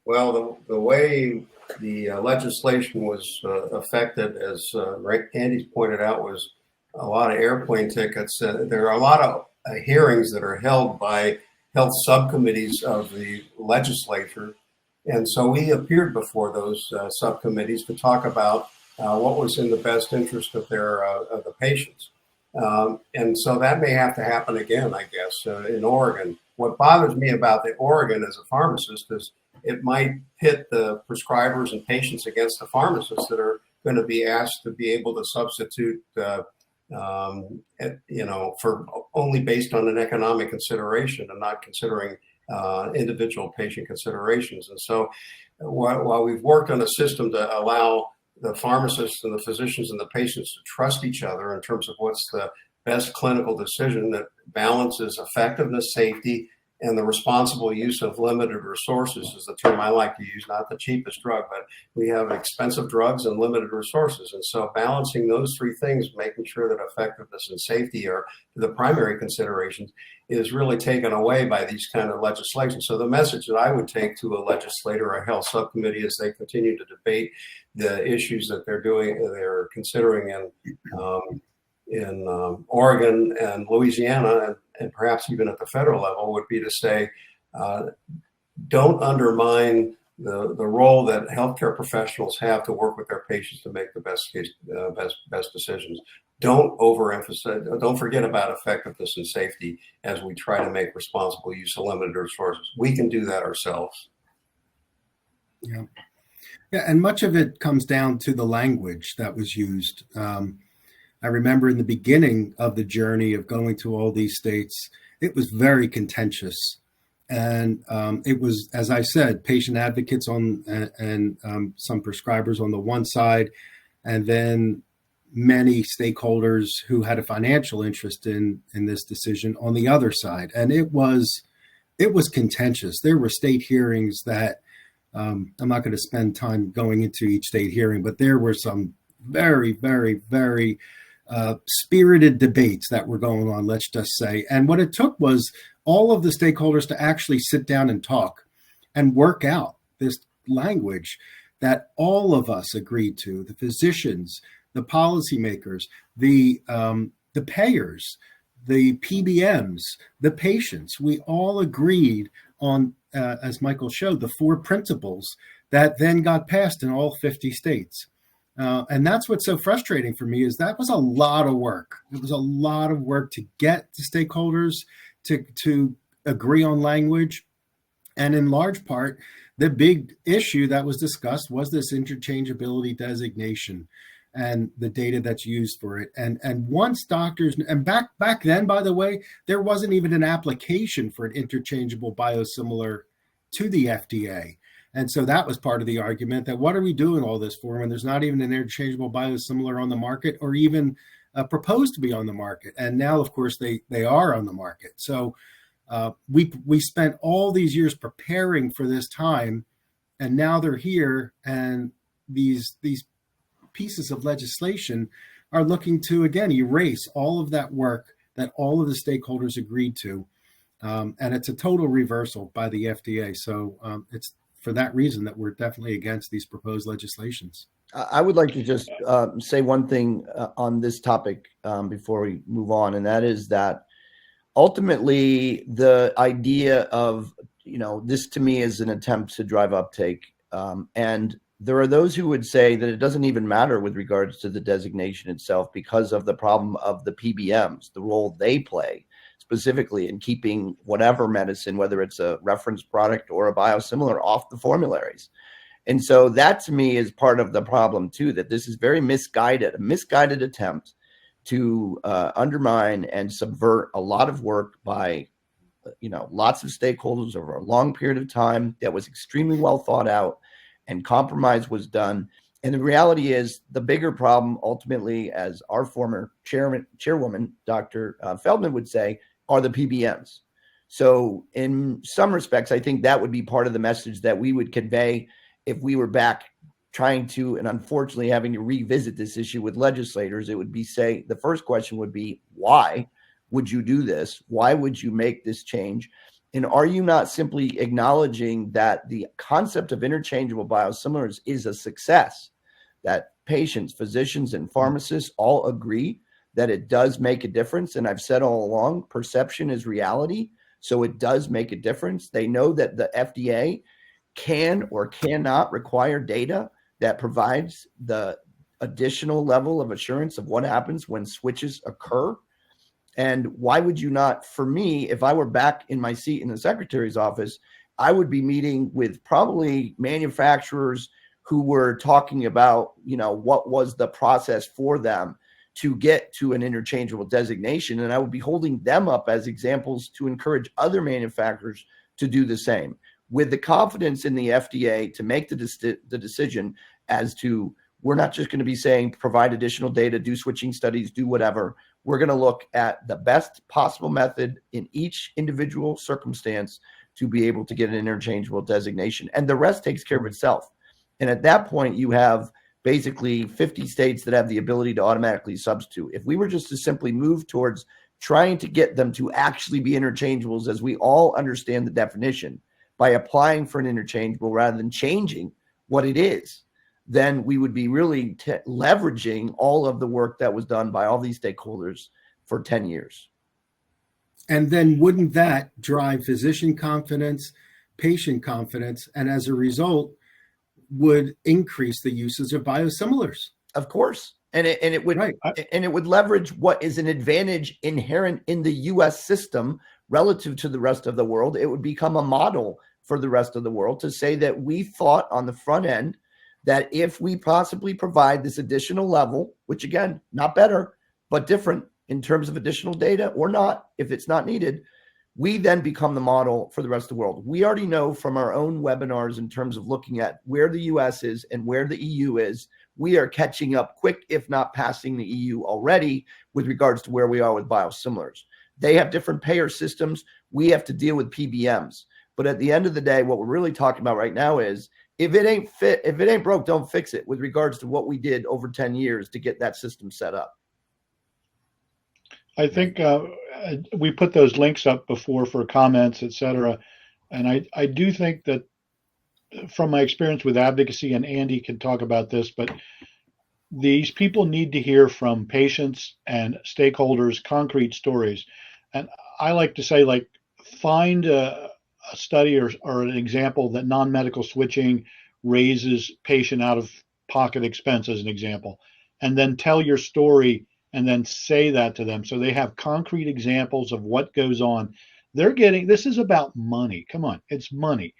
Speaker 4: Well, the way the legislation was affected, as Andy's pointed out, was a lot of airplane tickets. There are a lot of hearings that are held by health subcommittees of the legislature. And so we appeared before those subcommittees to talk about what was in the best interest of the patients. And so that may have to happen again, I guess, in Oregon. What bothers me about the Oregon as a pharmacist is it might pit the prescribers and patients against the pharmacists that are going to be asked to be able to substitute, for only based on an economic consideration and not considering individual patient considerations. And so while we've worked on a system to allow the pharmacists and the physicians and the patients to trust each other in terms of what's the best clinical decision that balances effectiveness, safety, and the responsible use of limited resources is the term I like to use, not the cheapest drug, but we have expensive drugs and limited resources. And so balancing those 3 things, making sure that effectiveness and safety are the primary considerations, is really taken away by these kind of legislation. So the message that I would take to a legislator or a health subcommittee as they continue to debate the issues that they're considering in Oregon and Louisiana, and perhaps even at the federal level, would be to say, don't undermine the role that healthcare professionals have to work with their patients to make the best decisions. Don't overemphasize, don't forget about effectiveness and safety as we try to make responsible use of limited resources. We can do that ourselves.
Speaker 3: Yeah, and much of it comes down to the language that was used. I remember in the beginning of the journey of going to all these states, it was very contentious. And it was, as I said, patient advocates on and some prescribers on the one side, and then many stakeholders who had a financial interest in this decision on the other side. And it was contentious. There were state hearings that I'm not going to spend time going into each state hearing, but there were some very, very, very spirited debates that were going on, let's just say. And what it took was all of the stakeholders to actually sit down and talk and work out this language that all of us agreed to, the physicians, the policymakers, the payers, the PBMs, the patients. We all agreed on, as Michael showed, the 4 principles that then got passed in all 50 states. And that's what's so frustrating for me, is that was a lot of work. It was a lot of work to get the stakeholders to agree on language. And in large part, the big issue that was discussed was this interchangeability designation and the data that's used for it. And once doctors, and back then, by the way, there wasn't even an application for an interchangeable biosimilar to the FDA. And so that was part of the argument, that what are we doing all this for when there's not even an interchangeable biosimilar on the market, or even proposed to be on the market. And now, of course, they are on the market. So we spent all these years preparing for this time, and now they're here, and these pieces of legislation are looking to, again, erase all of that work that all of the stakeholders agreed to. And it's a total reversal by the FDA. So it's for that reason that we're definitely against these proposed legislations.
Speaker 2: I would like to just say one thing on this topic before we move on, and that is that ultimately the idea of, this to me is an attempt to drive uptake. And there are those who would say that it doesn't even matter with regards to the designation itself because of the problem of the PBMs, the role they play specifically in keeping whatever medicine, whether it's a reference product or a biosimilar, off the formularies. And so that to me is part of the problem too, that this is very misguided, a misguided attempt to undermine and subvert a lot of work by, lots of stakeholders over a long period of time that was extremely well thought out, and compromise was done. And the reality is, the bigger problem ultimately, as our former chairwoman, Dr. Feldman, would say, are the PBMs. So in some respects, I think that would be part of the message that we would convey if we were back trying to, and unfortunately having to revisit this issue with legislators. It would be, say, the first question would be, why would you do this? Why would you make this change? And are you not simply acknowledging that the concept of interchangeable biosimilars is a success, that patients, physicians, and pharmacists all agree that it does make a difference? And I've said all along, perception is reality. So it does make a difference. They know that the FDA can or cannot require data that provides the additional level of assurance of what happens when switches occur. And why would you not? For me, if I were back in my seat in the secretary's office, I would be meeting with probably manufacturers who were talking about, what was the process for them to get to an interchangeable designation. And I would be holding them up as examples to encourage other manufacturers to do the same, with the confidence in the FDA to make the decision as to, we're not just going to be saying provide additional data, do switching studies, do whatever. We're going to look at the best possible method in each individual circumstance to be able to get an interchangeable designation. And the rest takes care of itself. And at that point, you have basically 50 states that have the ability to automatically substitute. If we were just to simply move towards trying to get them to actually be interchangeables, as we all understand the definition, by applying for an interchangeable rather than changing what it is, then we would be really leveraging all of the work that was done by all these stakeholders for 10 years.
Speaker 3: And then wouldn't that drive physician confidence, patient confidence, and as a result, would increase the usage of biosimilars?
Speaker 2: Of course. And it would,
Speaker 3: right.
Speaker 2: And it would leverage what is an advantage inherent in the US system relative to the rest of the world. It would become a model for the rest of the world to say that we thought on the front end that if we possibly provide this additional level, which again, not better, but different in terms of additional data, or not, if it's not needed, We then become the model for the rest of the world. We already know from our own webinars in terms of looking at where the US is and where the EU is, we are catching up quick, if not passing the EU already with regards to where we are with biosimilars. They have different payer systems. We have to deal with PBMs. But at the end of the day, what we're really talking about right now is if it ain't broke, don't fix it with regards to what we did over 10 years to get that system set up.
Speaker 5: I think we put those links up before for comments, et cetera. And I do think that from my experience with advocacy, and Andy can talk about this, but these people need to hear from patients and stakeholders concrete stories. And I like to say, like, find a study or an example that non-medical switching raises patient out-of-pocket expense, as an example, and then tell your story and then say that to them so they have concrete examples of what goes on. This is about money. Come on, it's money.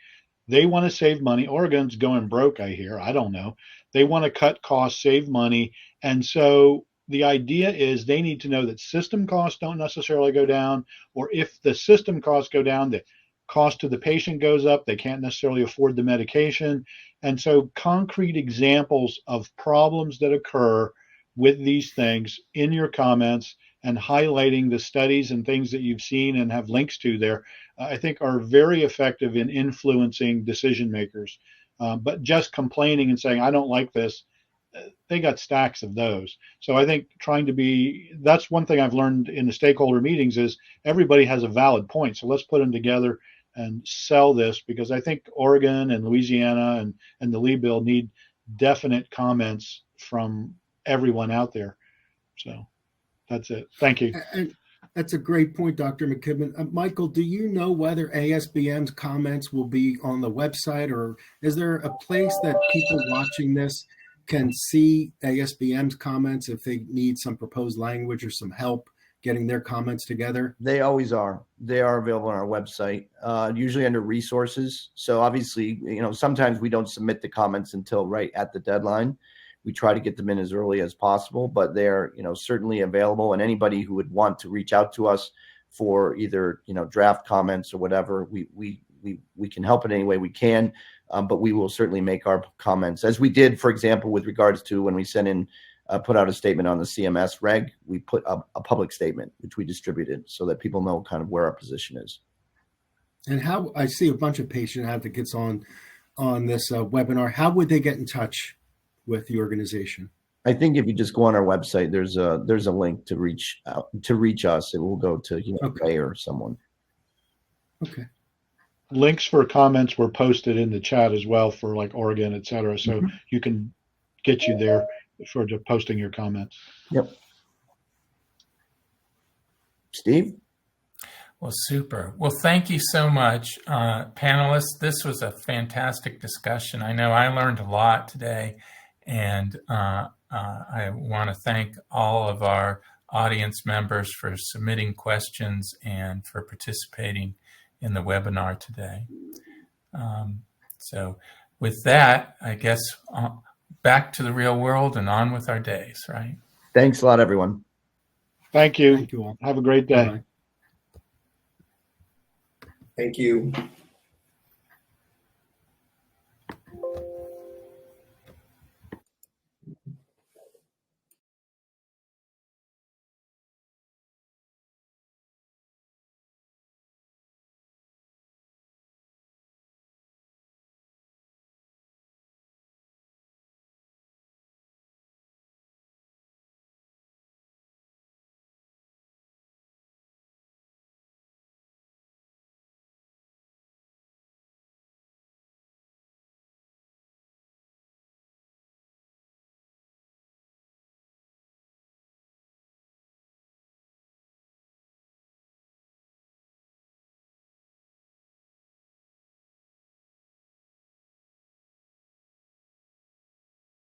Speaker 5: They want to save money. Oregon's going broke, I hear. I don't know. They want to cut costs, save money. And so the idea is they need to know that system costs don't necessarily go down, or if the system costs go down, the cost to the patient goes up. They can't necessarily afford the medication. And so concrete examples of problems that occur with these things in your comments and highlighting the studies and things that you've seen and have links to there, I think are very effective in influencing decision makers. But just complaining and saying, I don't like this, they got stacks of those. So I think that's one thing I've learned in the stakeholder meetings is everybody has a valid point. So let's put them together and sell this, because I think Oregon and Louisiana and the Lee bill need definite comments from everyone out there. So that's it. Thank you.
Speaker 3: And that's a great point, Dr. McKibben. Michael, do you know whether ASBM's comments will be on the website, or is there a place that people watching this can see ASBM's comments if they need some proposed language or some help getting their comments together?
Speaker 2: They always are. They are available on our website, usually under resources. So obviously, sometimes we don't submit the comments until right at the deadline. We try to get them in as early as possible, but they're, certainly available. And anybody who would want to reach out to us for either, draft comments or whatever, we can help in any way we can. But we will certainly make our comments, as we did, for example, with regards to when we sent in, put out a statement on the CMS reg, we put a public statement, which we distributed so that people know kind of where our position is.
Speaker 3: And how I see a bunch of patient advocates on this webinar, how would they get in touch with the organization?
Speaker 2: I think if you just go on our website, there's a link to reach us. It will go to Ray or someone.
Speaker 3: Okay.
Speaker 5: Links for comments were posted in the chat as well for like Oregon, et cetera. So you can get you there for posting your comments.
Speaker 2: Yep. Steve?
Speaker 1: Well, super. Well, thank you so much, panelists. This was a fantastic discussion. I know I learned a lot today, and I want to thank all of our audience members for submitting questions and for participating in the webinar today. So with that, I guess back to the real world and on with our days, right?
Speaker 2: Thanks a lot, everyone.
Speaker 5: Thank you.
Speaker 3: Thank you all.
Speaker 5: Have a great day.
Speaker 3: Bye-bye.
Speaker 4: Thank you.